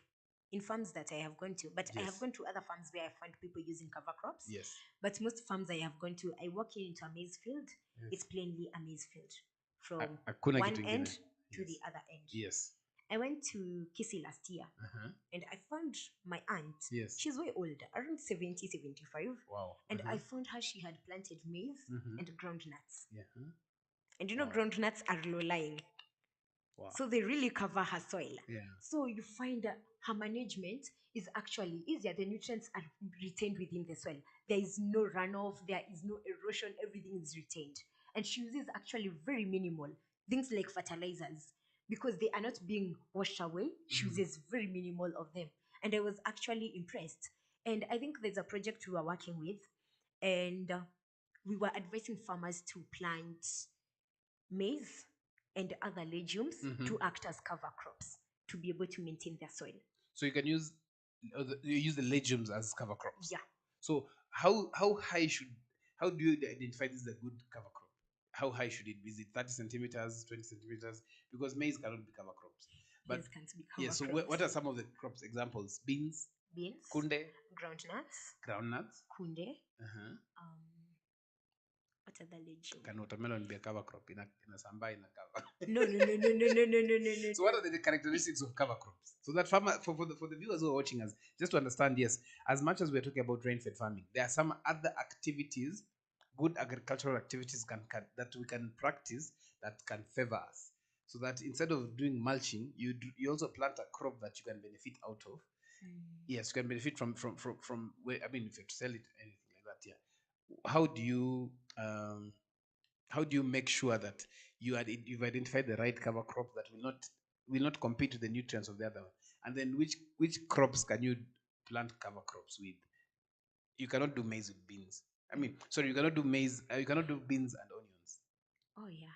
in farms that I have gone to, but I have Yes. gone to other farms where I find people using cover crops. Yes. But most farms I have gone to, I walk into a maize field. Yes. It's plainly a maize field from Hakuna one kitu ingine. end to Yes. the other end. Yes. I went to Kisi last year Uh-huh. and I found my aunt. Yes. She's way older, around 70, 75. Wow. And I found her, she had planted maize and groundnuts. Yeah. And you know, groundnuts are low lying. Wow. So they really cover her soil. Yeah. So you find her management is actually easier. The nutrients are retained within the soil. There is no runoff, there is no erosion, everything is retained. And she uses actually very minimal things like fertilizers because they are not being washed away. She uses very minimal of them. And I was actually impressed. And I think there's a project we were working with, and we were advising farmers to plant maize and other legumes to act as cover crops to be able to maintain their soil. So you can use you use the legumes as cover crops. Yeah. So how how do you identify this is a good cover crop? How high should it be? Is it 30 centimeters, 20 centimeters? Because maize cannot be cover crops. But Maize can't be cover yeah, so crops. what are some of the crops examples? Beans, kunde, groundnuts. kunde. Uh-huh. What other legume? Can watermelon be a cover crop in a samba in a cover? No. So what are the characteristics of cover crops? So that farmer for the viewers who are watching us, just to understand, yes, as much as we're talking about rain-fed farming, there are some other activities, good agricultural activities that we can practice that can favor us. So that instead of doing mulching, you also plant a crop that you can benefit out of. Yes, you can benefit from where, I mean, if you have to sell it, anything like that. Yeah. How do you make sure that you've identified the right cover crop that will not compete with the nutrients of the other one? And then which crops can you plant cover crops with? You cannot do maize with beans. I mean, sorry, you cannot do maize. You cannot do beans and onions. Oh yeah.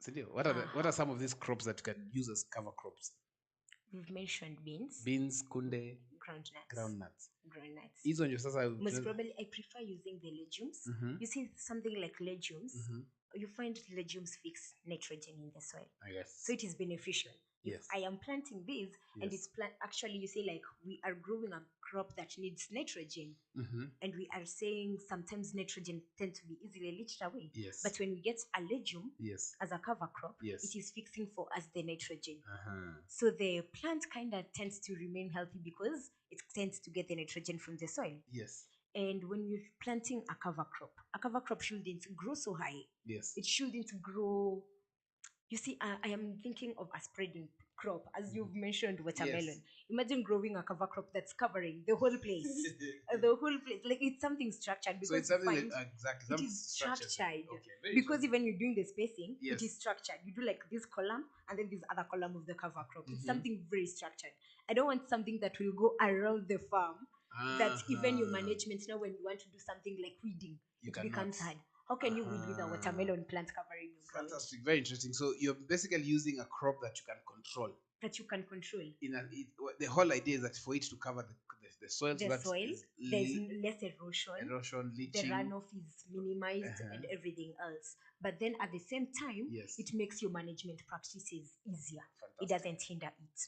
So what are some of these crops that you can use as cover crops? We've mentioned beans. Beans, kunde, groundnuts. Hizo ndio sasa Most probably I prefer using the legumes. You see something like legumes, you find legumes fix nitrogen in the soil. Yes. So it is beneficial. Yes. If I am planting this and it's actually, you say like we are growing a crop that needs nitrogen, and we are saying sometimes nitrogen tends to be easily leached away. Yes. But when we get a legume as a cover crop, Yes. it is fixing for us the nitrogen. So the plant kind of tends to remain healthy because it tends to get the nitrogen from the soil. Yes. And when you're planting a cover crop shouldn't grow so high. Yes. It shouldn't grow. You see, I am thinking of a spreading crop, as you've mentioned, watermelon. Yes. Imagine growing a cover crop that's covering the whole place. The whole place. Like it's something structured because So it's something find exactly. it is structured. Okay, Because even you're doing the spacing, Yes. it is structured. You do like this column and then this other column of the cover crop. It's something very structured. I don't want something that will go around the farm. That even your management now, when you want to do something like weeding, it becomes hard. How can you weed with a watermelon plant covering your ground? Fantastic, very interesting. So you're basically using a crop that you can control. The whole idea is that for it to cover the soil, there's less erosion, leaching. the runoff is minimized, and everything else. But then at the same time, it makes your management practices easier. Fantastic. It doesn't hinder it.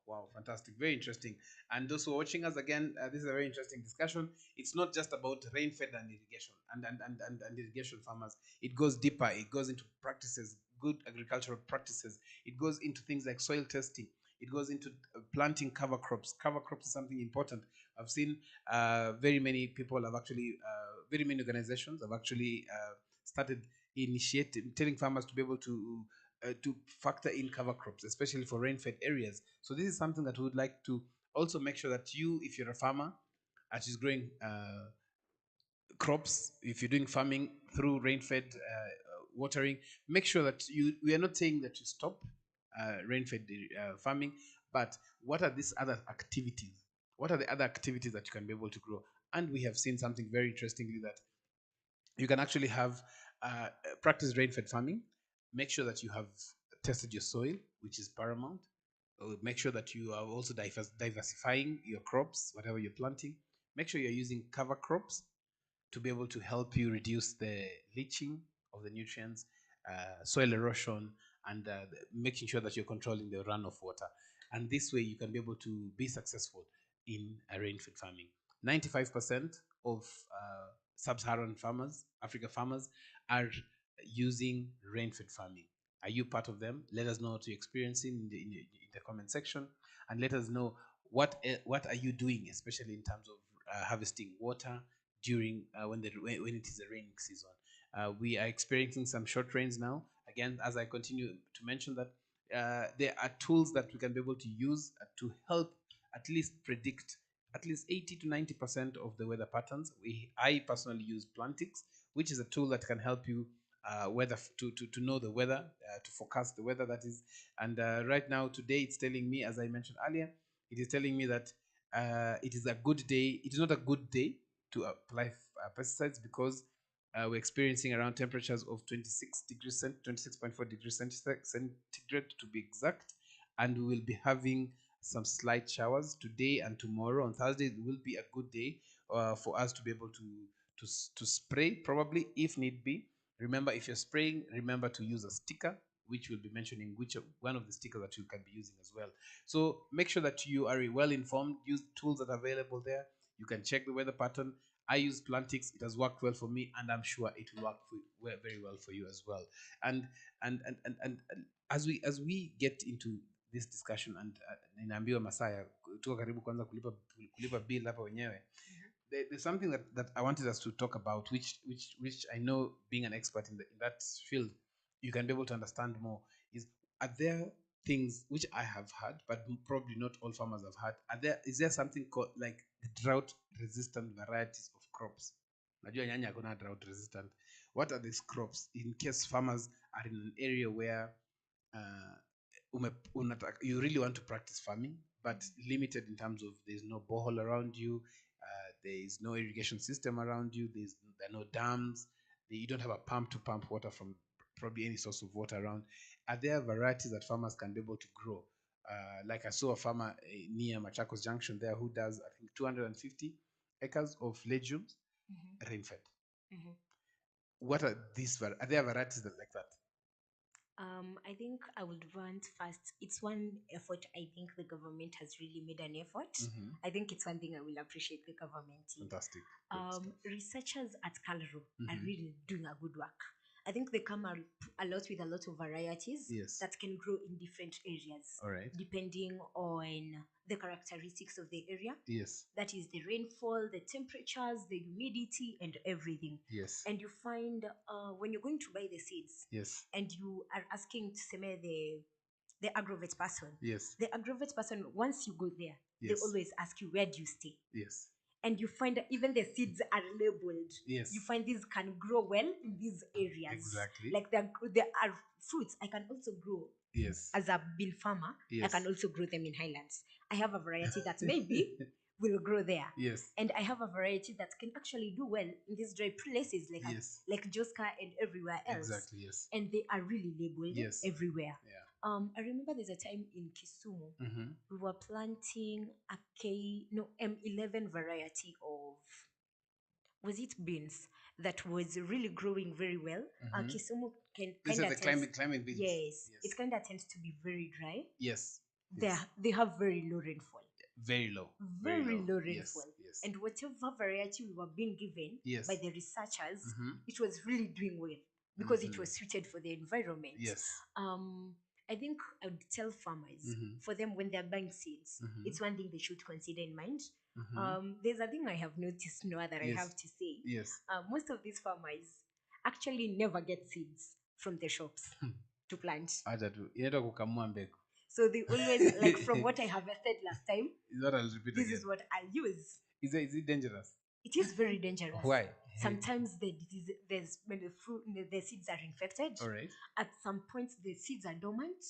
Wow, fantastic, very interesting. And those who are watching us again, this is a very interesting discussion. It's not just about rain-fed and irrigation and irrigation farmers. It goes deeper. It goes into practices, good agricultural practices. It goes into things like soil testing. It goes into planting cover crops. Cover crops is something important. I've seen very many people have actually, very many organizations have actually started initiating, telling farmers to be able to factor in cover crops, especially for rain-fed areas. So this is something that we would like to also make sure that you, if you're a farmer, that is growing crops, if you're doing farming through rain-fed watering, make sure that we are not saying that you stop rain-fed farming, but what are these other activities? What are the other activities that you can be able to grow? And we have seen something very interestingly that you can actually have practice rain-fed farming. Make sure that you have tested your soil, which is paramount. Make sure that you are also diversifying your crops, whatever you're planting. Make sure you're using cover crops to be able to help you reduce the leaching of the nutrients, soil erosion, and making sure that you're controlling the runoff water. And this way, you can be able to be successful in rain-fed farming. 95% of sub-Saharan farmers, Africa farmers, are using rain-fed farming. Are you part of them? Let us know what you're experiencing in the comment section, and let us know what are you doing, especially in terms of harvesting water during when it is the raining season. We are experiencing some short rains now. Again, as I continue to mention that there are tools that we can be able to use to help at least predict at least 80 to 90% of the weather patterns. I personally use Plantix, which is a tool that can help you weather to know the weather, to forecast the weather, that is. And right now, today, it's telling me, as I mentioned earlier, it is telling me that it is a good day. It is not a good day to apply pesticides because we're experiencing around temperatures of 26 degrees 26.4 degrees centigrade to be exact, and we will be having some slight showers today and tomorrow. On Thursday, it will be a good day for us to be able to spray, probably, if need be. Remember, if you're spraying, remember to use a sticker, which we'll be mentioning which one of the stickers that you can be using as well. So make sure that you are well informed. Use tools that are available there. You can check the weather pattern. I use Plantix. It has worked well for me, and I'm sure it will work very well for you as well. And as we get into this discussion, and ninaambiwa Masaya tuko karibu kwanza kulipa bill hapa wenyewe. There's something that I wanted us to talk about, which I know, being an expert in that field, you can be able to understand more. Are there things which I have heard, but probably not all farmers have heard? Is there something called like the drought-resistant varieties of crops? Najua nyanya hakuna drought resistant. What are these crops in case farmers are in an area where you really want to practice farming, but limited in terms of there's no borehole around you, there is no irrigation system around you, there are no dams, you don't have a pump to pump water from probably any source of water around. Are there varieties that farmers can be able to grow? Like I saw a farmer near Machakos Junction there who does, I think, 250 acres of legumes, rain-fed. What are these? Are there varieties that like that? I think I would want first. It's one effort I think the government has really made an effort. I think it's one thing I will appreciate the government in. Fantastic. Researchers at Calro are really doing a good work. I think they come a lot with a lot of varieties that can grow in different areas, depending on the characteristics of the area. That is the rainfall, the temperatures, the humidity, and everything. And you find when you're going to buy the seeds, and you are asking to sell the agrovet person. The agrovet person, once you go there, they always ask you, where do you stay? And you find that even the seeds are labeled. You find these can grow well in these areas. Exactly. Like there are fruits I can also grow. As a bean farmer, I can also grow them in highlands. I have a variety that maybe will grow there. And I have a variety that can actually do well in these dry places like Joska and everywhere else. Exactly. And they are really labeled everywhere. I remember there's a time in Kisumu, we were planting a M11 variety of, was it beans, that was really growing very well. Kisumu These are the climate beans. Yes, it kind of tends to be very dry. Yes. They have very low rainfall. Very low. Very low rainfall. And whatever variety we were being given by the researchers, it was really doing well because it was suited for the environment. I think I would tell farmers, for them, when they're buying seeds, it's one thing they should consider in mind. There's a thing I have noticed, Noah, that I have to say. Most of these farmers actually never get seeds from the shops to plant. So they always, like from what I harvested last time, this is what I use. Is it dangerous? It is very dangerous. Why? Sometimes when the seeds are infected. At some point, the seeds are dormant.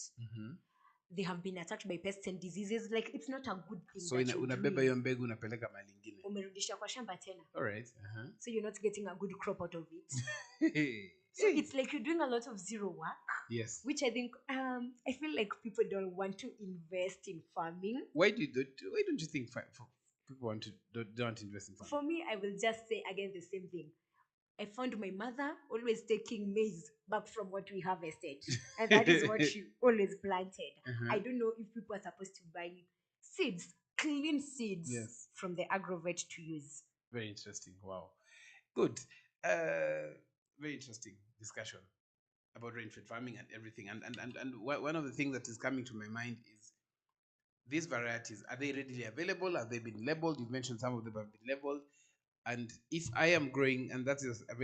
they have been attacked by pests and diseases. Like, it's not a good thing. So unabeba hiyo mbegu unapeleka mahali ingine. Umerudisha kwa shamba tena. All right. So you're not getting a good crop out of it. So it's like you're doing a lot of zero work. Yes. Which I think I feel like people don't want to invest in farming. Why don't you think people don't invest in farming? For me, I will just say again the same thing. I found my mother always taking maize back from what we harvested. And that is what she always planted. I don't know if people are supposed to buy seeds, clean seeds from the agrovet to use. Very interesting. Wow. Good. Very interesting discussion about rainfed farming and everything. And one of the things that is coming to my mind is these varieties, are they readily available? Have they been labeled? You've mentioned some of them have been labeled. And if I am growing, and that is a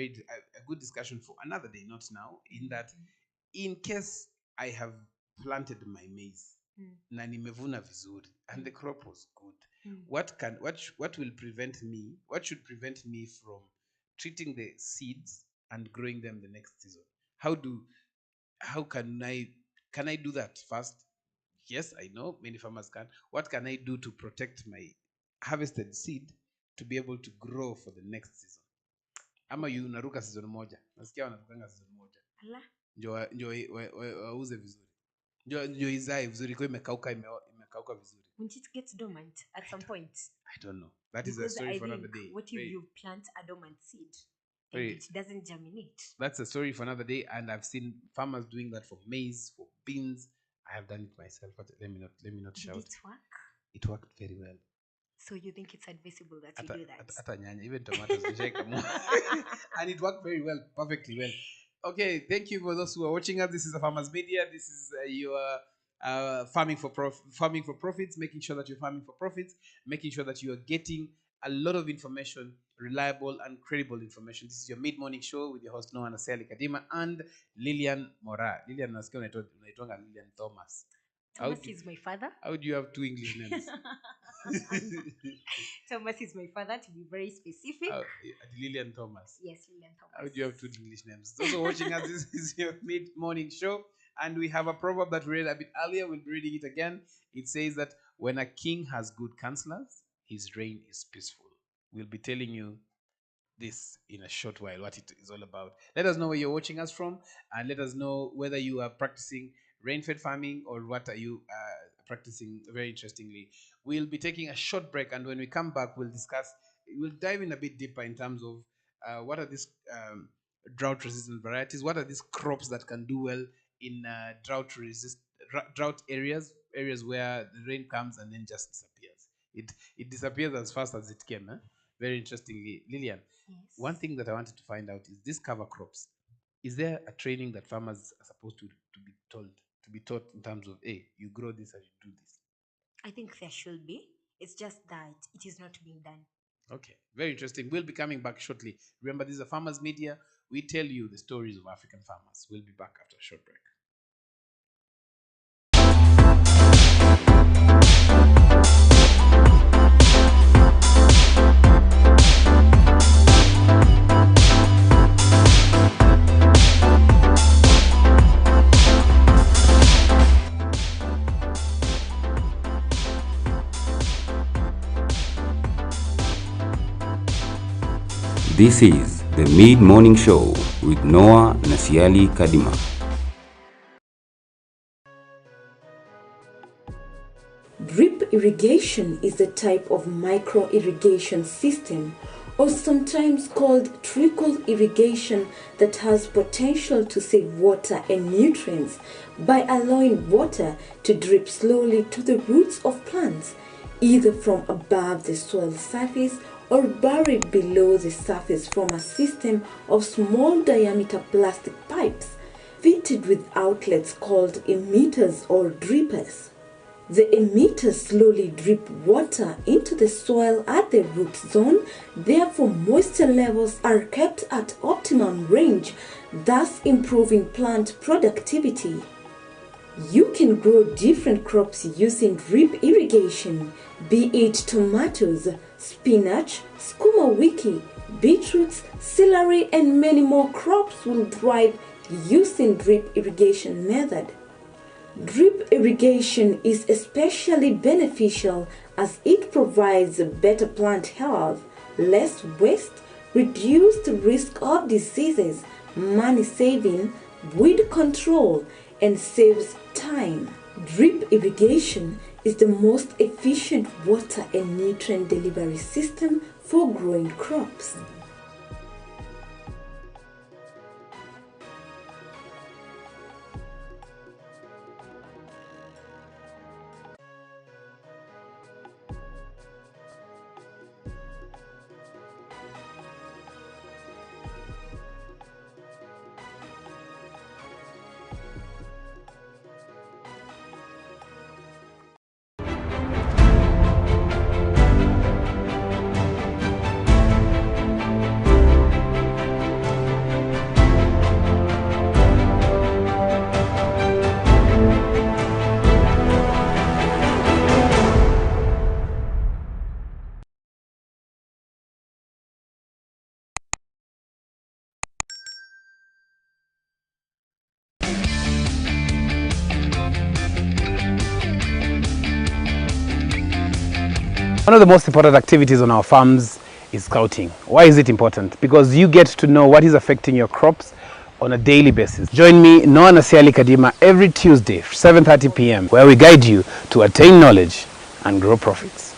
good discussion for another day, not now, in that in case I have planted my maize, na nimevuna vizuri, and the crop was good, what should prevent me from treating the seeds and growing them the next season? How can I do that first? Yes, I know many farmers can. What can I do to protect my harvested seed to be able to grow for the next season? Ama unaruka season moja. Nasikia wanarukanga season moja. Ala. Ndio wauze vizuri. Ndio izae vizuri kwa imekauka vizuri. Won't it get dormant at some point? I don't know. That is a story for another day. What if you plant a dormant seed and it doesn't germinate? That's a story for another day, and I've seen farmers doing that for maize, for beans. I have done it myself, but let me not shout. Did it work? It worked very well. So you think it's advisable that you do that? Ata nyanya, even tomatoes, and it worked very well, perfectly well. Okay, thank you for those who are watching us. This is a Farmers Media. This is your farming for profits, making sure that you're farming for profits, making sure that you are getting a lot of information, reliable and credible information. This is your mid-morning show with your host Noah Nasiali Kadima and Lilian Mora. Lilian nasikia unaitonga Lilian Thomas. Thomas is my father. How do you have two English names? Thomas is my father, to be very specific. Lilian Thomas. Yes, Lilian Thomas. How do you have two English names? Those who are watching us, this is your mid-morning show. And we have a proverb that we read a bit earlier. We'll be reading it again. It says that when a king has good counselors, his reign is peaceful. We'll be telling you this in a short while, what it is all about. Let us know where you're watching us from, and let us know whether you are practicing rain-fed farming or what are you practicing. Very interestingly, we'll be taking a short break, and when we come back, we'll dive in a bit deeper in terms of what are these drought-resistant varieties, what are these crops that can do well in drought areas where the rain comes and then just disappears. It disappears as fast as it came. Very interestingly, Lilian, yes. One thing that I wanted to find out is these cover crops. Is there a training that farmers are supposed to be taught in terms of, hey, you grow this and you do this? I think there should be. It's just that it is not being done. Okay, very interesting. We'll be coming back shortly. Remember, this is a Farmers Media. We tell you the stories of African farmers. We'll be back after a short break. This is the Mid-Morning Show with Noah Nasiali Kadima. Drip irrigation is a type of micro-irrigation system, or sometimes called trickle irrigation, that has potential to save water and nutrients by allowing water to drip slowly to the roots of plants, either from above the soil surface or buried below the surface from a system of small diameter plastic pipes fitted with outlets called emitters or drippers. The emitters slowly drip water into the soil at the root zone, therefore moisture levels are kept at optimum range, thus improving plant productivity. You can grow different crops using drip irrigation, be it tomatoes, spinach, skuma wiki, beetroots, celery, and many more crops will thrive using drip irrigation method. Drip irrigation is especially beneficial as it provides better plant health, less waste, reduced risk of diseases, money saving, weed control, and saves time. Drip irrigation is the most efficient water and nutrient delivery system for growing crops. One of the most important activities on our farms is scouting. Why is it important? Because you get to know what is affecting your crops on a daily basis. Join me, Noah Nasiali Kadima, every Tuesday, 7:30 p.m., where we guide you to attain knowledge and grow profits.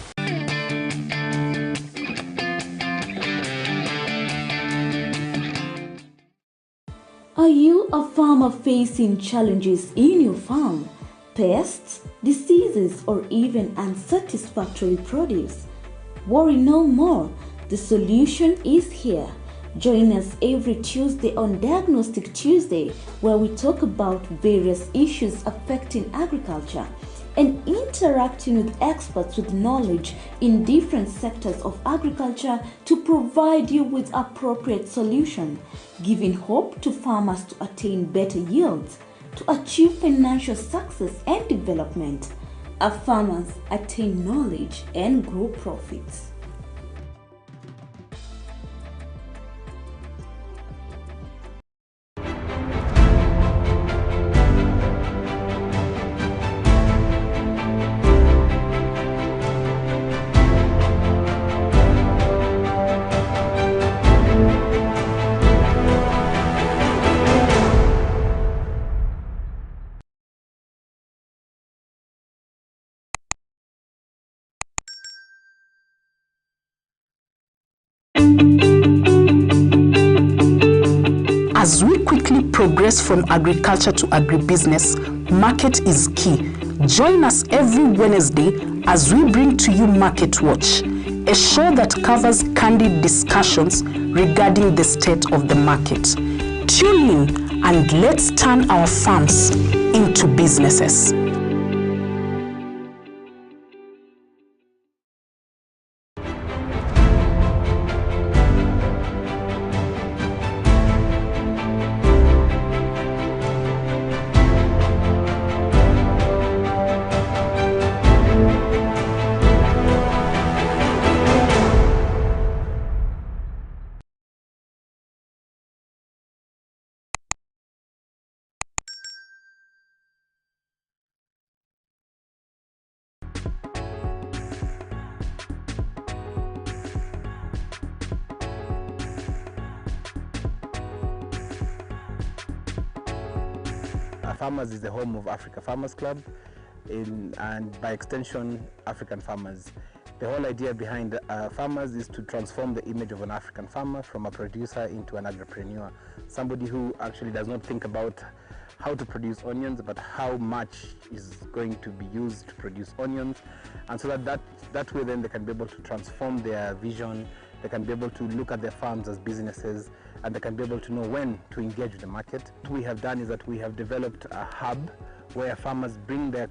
Are you a farmer facing challenges in your farm? Pests, diseases, or even unsatisfactory produce? Worry no more. The solution is here. Join us every Tuesday on Diagnostic Tuesday, where we talk about various issues affecting agriculture and interacting with experts with knowledge in different sectors of agriculture to provide you with appropriate solutions, giving hope to farmers to attain better yields, to achieve financial success and development. Our farmers attain knowledge and grow profits. As we quickly progress from agriculture to agribusiness, market is key. Join us every Wednesday as we bring to you Market Watch, a show that covers candid discussions regarding the state of the market. Tune in and let's turn our farms into businesses. Farmers is the home of Africa Farmers Club and by extension African farmers. The whole idea behind Farmers is to transform the image of an African farmer from a producer into an entrepreneur, somebody who actually does not think about how to produce onions, but how much is going to be used to produce onions, and so that way then they can be able to transform their vision, they can be able to look at their farms as businesses, and they can be able to know when to engage with the market. What we have done is that we have developed a hub where farmers bring their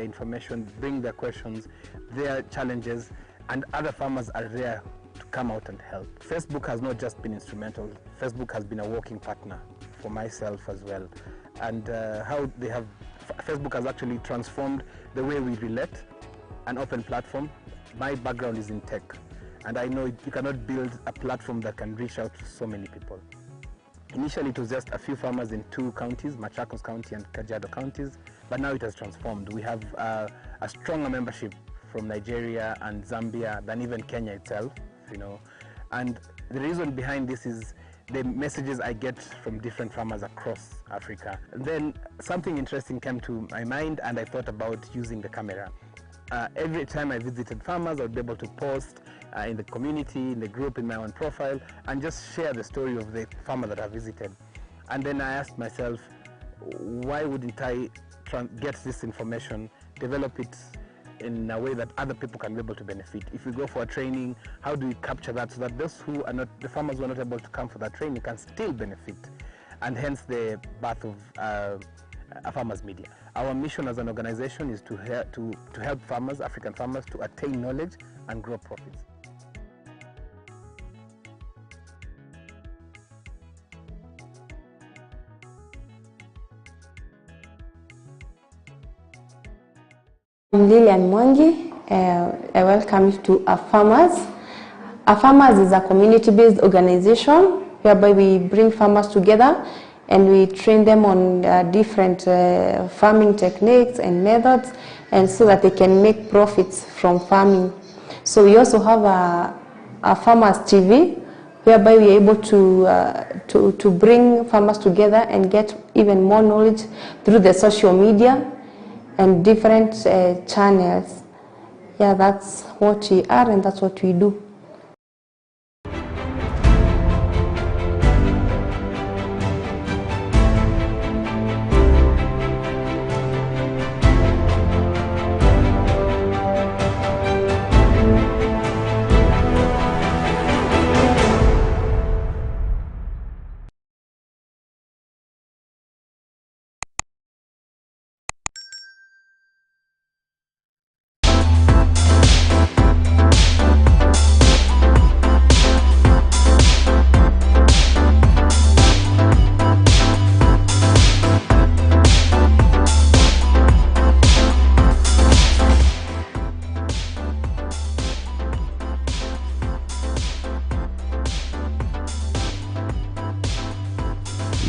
information, bring their questions, their challenges, and other farmers are there to come out and help. Facebook has not just been instrumental, Facebook has been a working partner for myself as well. And Facebook has actually transformed the way we relate, an open platform. My background is in tech, and I know you cannot build a platform that can reach out to so many people. Initially, it was just a few farmers in 2 counties, Machakos County and Kajiado counties, but now it has transformed. We have a stronger membership from Nigeria and Zambia than even Kenya itself, you know. And the reason behind this is the messages I get from different farmers across Africa. And then something interesting came to my mind, and I thought about using the camera. Every time I visited farmers, I would be able to post in the community, in the group, in my own profile, and just share the story of the farmer that I visited. And then I asked myself, why wouldn't I get this information, develop it in a way that other people can be able to benefit? If we go for a training, how do we capture that so that those who are not, the farmers who are not able to come for that training can still benefit? And hence the birth of a farmers media. Our mission as an organization is to help farmers, African farmers, to attain knowledge and grow profits. I'm Lilian Mwangi. I welcome you to Farmers. Farmers is a community-based organization whereby we bring farmers together and we train them on different farming techniques and methods, and so that they can make profits from farming. So we also have a Farmers TV, whereby we are able to bring farmers together and get even more knowledge through the social media and different channels. Yeah, that's what we are and that's what we do.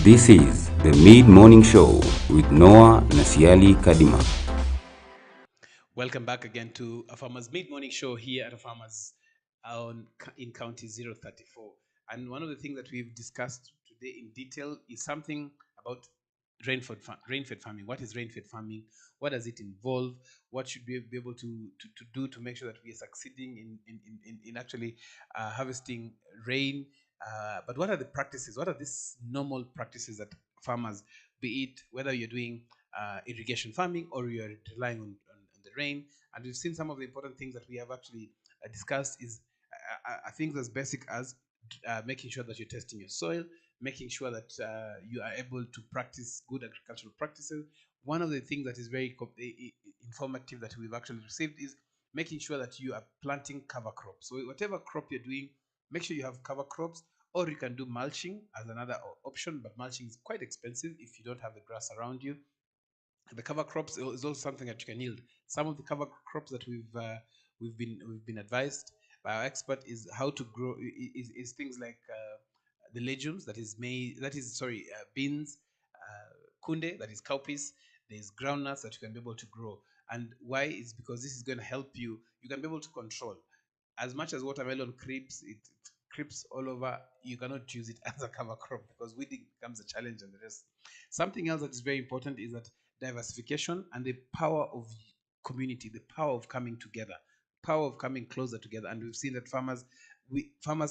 This is the Mid-Morning Show with Noah Nasiali Kadima. Welcome back again to a Farmers Mid-Morning Show here at a Farmers in County 034. And one of the things that we've discussed today in detail is something about rain-fed farming. What is rain-fed farming? What does it involve? What should we be able to do to make sure that we are succeeding in actually harvesting rain? But what are the practices? What are these normal practices that farmers, be it whether you're doing irrigation farming or you're relying on the rain? And we've seen some of the important things that we have actually discussed is things as basic as making sure that you're testing your soil, making sure that you are able to practice good agricultural practices. One of the things that is very informative that we've actually received is making sure that you are planting cover crops. So whatever crop you're doing, make sure you have cover crops, or you can do mulching as another option, but mulching is quite expensive if you don't have the grass around you. The cover crops is also something that you can yield. Some of the cover crops that we've been advised by our expert is how to grow is things like the legumes, that is beans, kunde, that is cowpeas. There's groundnuts that you can be able to grow. And why is because this is going to help you. You can be able to control. As much as watermelon creeps, it creeps all over, you cannot use it as a cover crop because weeding becomes a challenge and the rest. Something else that is very important is that diversification and the power of community, the power of coming together, power of coming closer together. And we've seen that farmers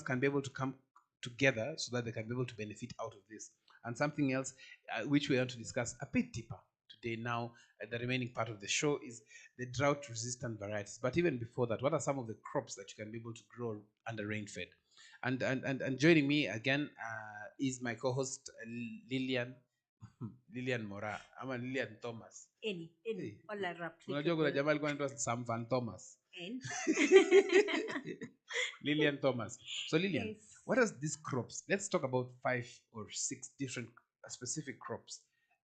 can be able to come together so that they can be able to benefit out of this. And something else which we want to discuss a bit deeper today now, the remaining part of the show, is the drought resistant varieties. But even before that, what are some of the crops that you can be able to grow under rain fed? And joining me again is my co-host Lilian Mora ama Lilian Thomas. Any. All are Unajua kuna jamaa alikuwa anaitwa Sam Van Thomas. And Lilian Thomas. So Lilian, yes. what are these crops? Let's talk about 5 or 6 different specific crops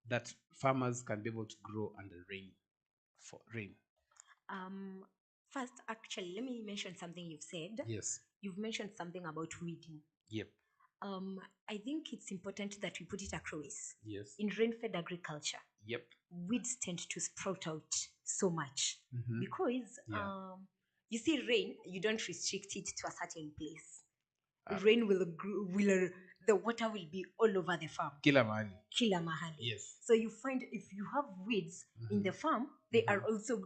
that farmers can be able to grow under rain. First, actually, let me mention something you've said. Yes. You've mentioned something about weeding. Yep. I think it's important that we put it across. Yes. In rain-fed agriculture. Yep. weeds tend to sprout out so much because Yeah. you see, rain, you don't restrict it to a certain place. Rain will the water will be all over the farm. Kila mahali. Kila mahali. Yes. So you find if you have weeds in the farm, they are also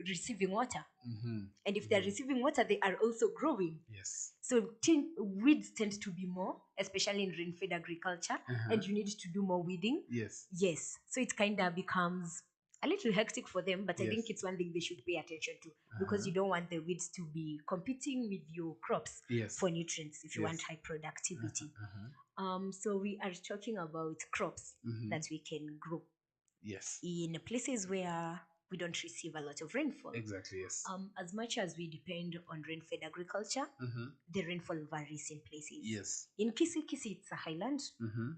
receiving water. And if they're receiving water, they are also growing. Yes. So weeds tend to be more, especially in rain-fed agriculture, and you need to do more weeding. Yes. Yes. So it kind of becomes a little hectic for them, but I Yes. think it's one thing they should pay attention to because you don't want the weeds to be competing with your crops Yes. for nutrients if you Yes. want high productivity. So we are talking about crops that we can grow Yes. in places where we don't receive a lot of rainfall. Exactly. Yes. As much as we depend on rain-fed agriculture, the rainfall varies in places. Yes. In Kisi, it's a highland.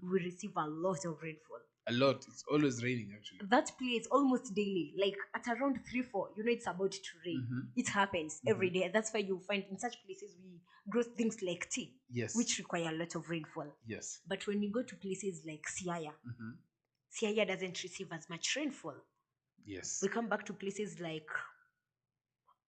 We receive a lot of rainfall. A lot. It's always raining, actually. That place almost daily, like at around 3-4, it's about to rain. It happens every day. That's why you find in such places we grow things like tea, Yes. which require a lot of rainfall. Yes. But when you go to places like Siaya, Siaya doesn't receive as much rainfall. Yes. We come back to places like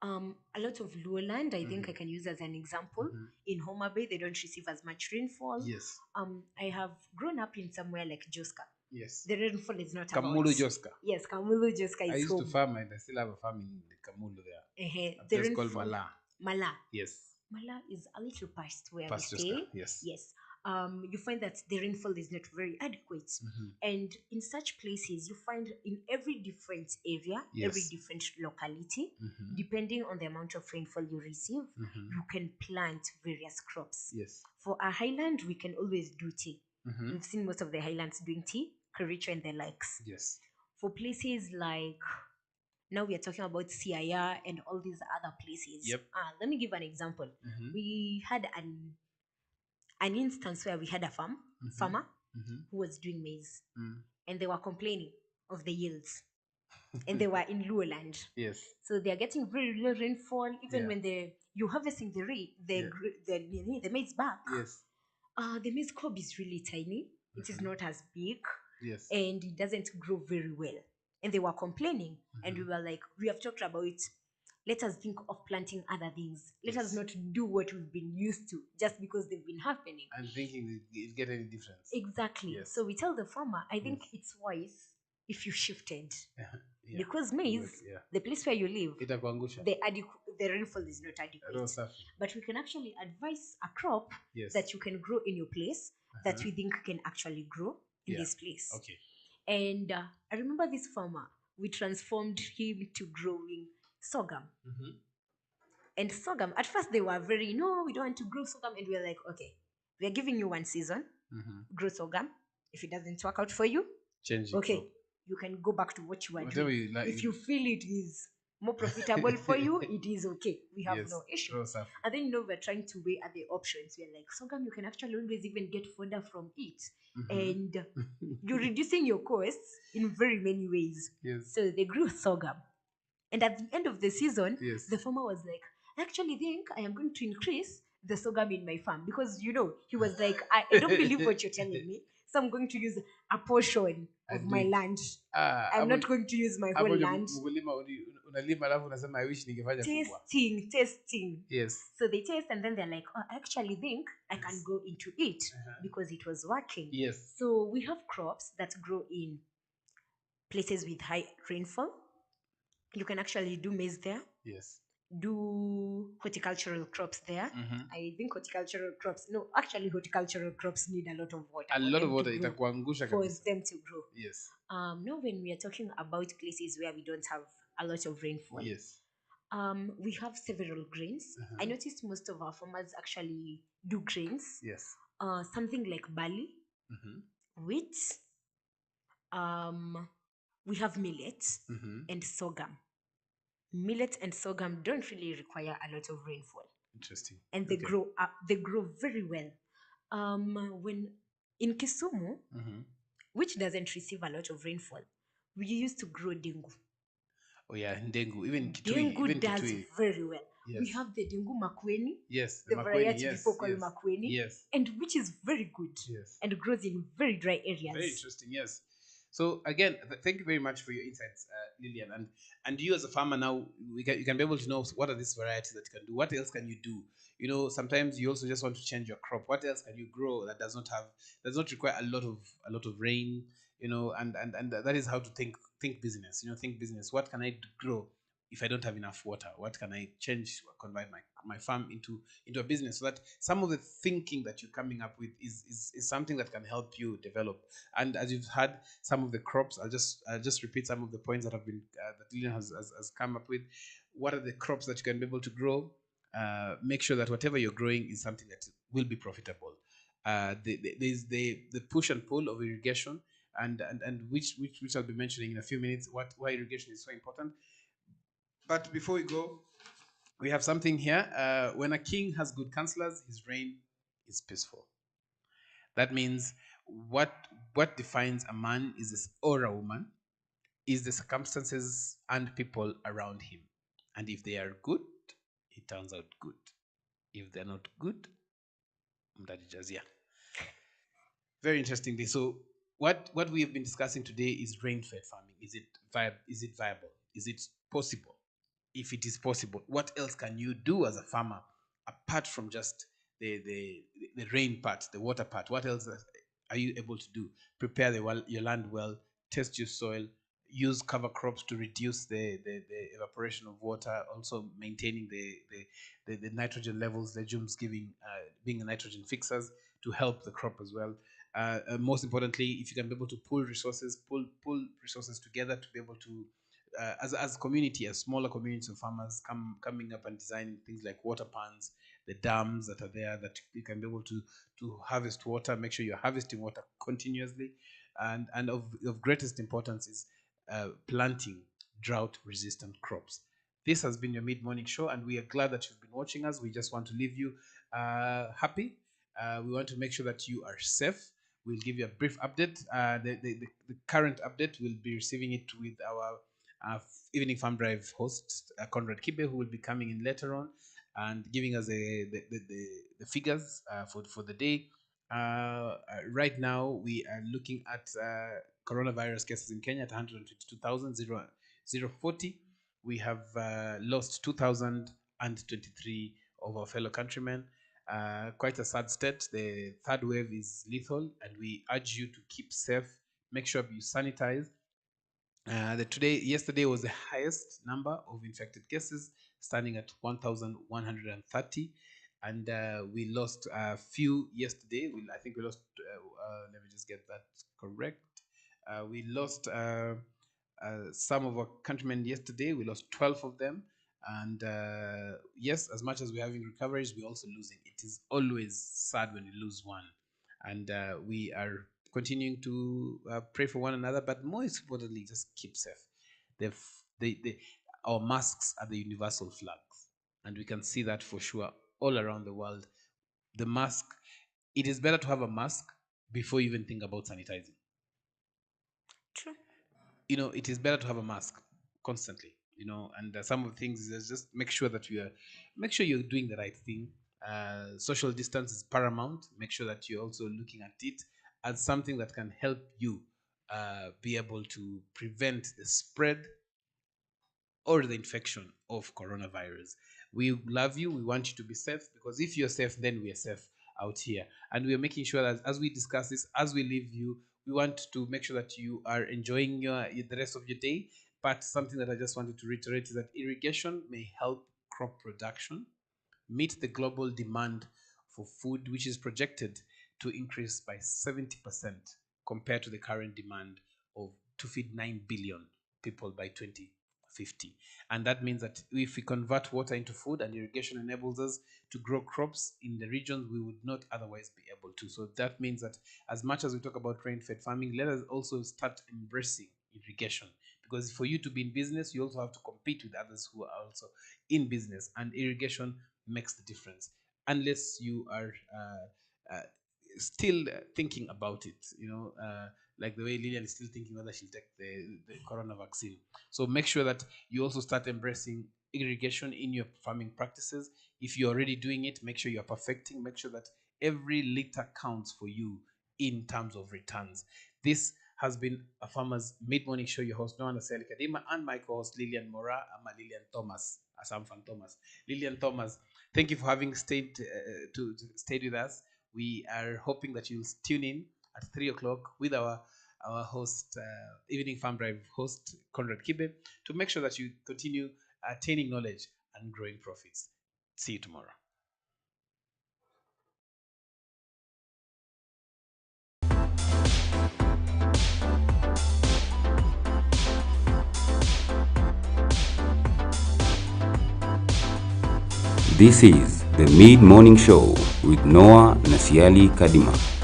a lot of lowland, I think I can use as an example. In Homa Bay, they don't receive as much rainfall. Yes. I have grown up in somewhere like Joska. Yes. The rainfall is not Kamulu about... Joska. Yes, Kamulu Joska is I used home. to farm and I still have a farm in Kamulu there. A The place called rainfall... Mala. Mala. Yes. Mala is a little past where Past we Joska, stay. yes. Yes. You find that the rainfall is not very adequate. And in such places, you find in every different area, every different locality, depending on the amount of rainfall you receive, you can plant various crops. Yes. For a highland, we can always do tea. We've seen most of the highlands doing tea, Kericho and the likes. Yes. For places like... Now we are talking about Siaya and all these other places. Yep. Let me give an example. We had an instance where we had a farmer who was doing maize, and they were complaining of the yields, and they were in lowland. Yes. So they are getting very low rainfall. Even when you're harvesting the maize back, Yes. the maize cob is really tiny. It is not as big. Yes. And it doesn't grow very well. And they were complaining, and we were like, we have talked about it. Let us think of planting other things. Let us not do what we've been used to just because they've been happening. And thinking it get any difference. Exactly. Yes. So we tell the farmer, I think it's wise if you shifted. Because maize, the place where you live, Itakuangusha. the rainfall is not adequate. But we can actually advise a crop that you can grow in your place that we think can actually grow in this place. Okay. And I remember this farmer, we transformed him to growing sorghum. And sorghum, at first they were very, no, we don't want to grow sorghum. And we were like, okay, we are giving you one season, grow sorghum. If it doesn't work out for you, change it. okay, you can go back to what you are Whatever doing. you like. If you feel it is more profitable for you, it is okay. We have no issue. And then, we're trying to weigh at the options. We're like, sorghum, you can actually always even get fodder from it. And you're reducing your costs in very many ways. Yes. So they grew sorghum. And at the end of the season, the farmer was like, I actually think I am going to increase the sorghum in my farm. Because, he was like, I don't believe what you're telling me. So I'm going to use a portion of my land. I'm not going to use my whole land. Testing. Yes. So they test and then they're like, oh, I actually think I can go into it because it was working. Yes. So we have crops that grow in places with high rainfall. You can actually do maize there. Yes. Do horticultural crops there. I think horticultural crops need a lot of water. A lot of water, for them to grow. Yes. Now when we are talking about places where we don't have a lot of rainfall, yes, we have several grains. I noticed most of our farmers actually do grains. Yes. Something like barley, wheat. We have millet and sorghum. Millet and sorghum don't really require a lot of rainfall. Interesting. And they grow up. They grow very well. When in Kisumu, which doesn't receive a lot of rainfall, we used to grow dengu. Oh yeah, dengu. Even dengu does very well. Yes. We have the dengu makweni. Yes, the variety people call makweni. Yes, and which is very good. Yes, and grows in very dry areas. Very interesting. Yes. So again, thank you very much for your insights, Lillian. And you as a farmer now, you can be able to know what are these varieties that you can do. What else can you do? Sometimes you also just want to change your crop. What else can you grow that does not require a lot of rain? And that is how to think business. Think business. What can I grow if I don't have enough water? What can I change or convert my farm into a business, so that some of the thinking that you're coming up with is something that can help you develop. And as you've had some of the crops, I'll just repeat some of the points that have been that Lilian has come up with. What are the crops that you can be able to grow? Make sure that whatever you're growing is something that will be profitable. There's the push and pull of irrigation, and which I'll be mentioning in a few minutes. Why irrigation is so important. But before we go, we have something here. When a king has good counselors, his reign is peaceful. That means what what defines a man or a woman is the circumstances and people around him. And if they are good, it turns out good. If they're not good, mtajijazia. Very interestingly. So what we have been discussing today is rain-fed farming. Is it viable? Is it possible? If it is possible, what else can you do as a farmer apart from just the rain part, the water part? What else are you able to do? Prepare your land well, test your soil, use cover crops to reduce the evaporation of water, also maintaining the nitrogen levels, legumes being nitrogen fixers to help the crop as well. Most importantly, if you can be able to pull resources together to be able to as community, as smaller communities of farmers coming up and designing things like water pans, the dams that are there that you can be able to harvest water, make sure you're harvesting water continuously, and of greatest importance is planting drought resistant crops. This has been your mid-morning show, and we are glad that you've been watching us. We just want to leave you happy. We want to make sure that you are safe. We'll give you a brief update. The current update, we'll be receiving it with our evening farm drive host, Conrad Kibe, who will be coming in later on and giving us the figures for the day. Right now, we are looking at coronavirus cases in Kenya at 122,040. We have lost 2,023 of our fellow countrymen. Quite a sad state. The third wave is lethal, and we urge you to keep safe. Make sure you sanitize. Yesterday was the highest number of infected cases, standing at 1,130, and we lost a few yesterday. I think we lost. Let me just get that correct. We lost some of our countrymen yesterday. We lost 12 of them, and yes, as much as we're having recoveries, we're also losing. It is always sad when you lose one, and we are continuing to pray for one another, but more importantly, just keep safe. Our masks are the universal flags, and we can see that for sure all around the world. The mask, it is better to have a mask before you even think about sanitizing. True. It is better to have a mask constantly. And some of the things is just make sure you're doing the right thing. Social distance is paramount. Make sure that you're also looking at it as something that can help you be able to prevent the spread or the infection of coronavirus. We love you. We want you to be safe, because if you're safe, then we are safe out here. And we are making sure that as we discuss this, as we leave you, we want to make sure that you are enjoying the rest of your day. But something that I just wanted to reiterate is that irrigation may help crop production meet the global demand for food, which is projected to increase by 70% compared to the current demand to feed 9 billion people by 2050. And that means that if we convert water into food, and irrigation enables us to grow crops in the regions we would not otherwise be able to. So that means that as much as we talk about rain-fed farming, let us also start embracing irrigation, because for you to be in business, you also have to compete with others who are also in business, and irrigation makes the difference. Unless you are still thinking about it, like the way Lillian is still thinking whether she'll take the corona vaccine. So make sure that you also start embracing irrigation in your farming practices. If you're already doing it, make sure you're perfecting. Make sure that every liter counts for you in terms of returns. This has been a Farmers Mid-Morning Show. Your host, Noah Naseli Kadima, and my co-host, Lillian Mora, and Lillian Thomas, Asamfan Thomas. Lillian Thomas, thank you for having stayed stayed with us. We are hoping that you'll tune in at 3 o'clock with our host, Evening Farm Drive host, Conrad Kibe, to make sure that you continue attaining knowledge and growing profits. See you tomorrow. This is the Mid-Morning Show with Noah Nasiali Kadima.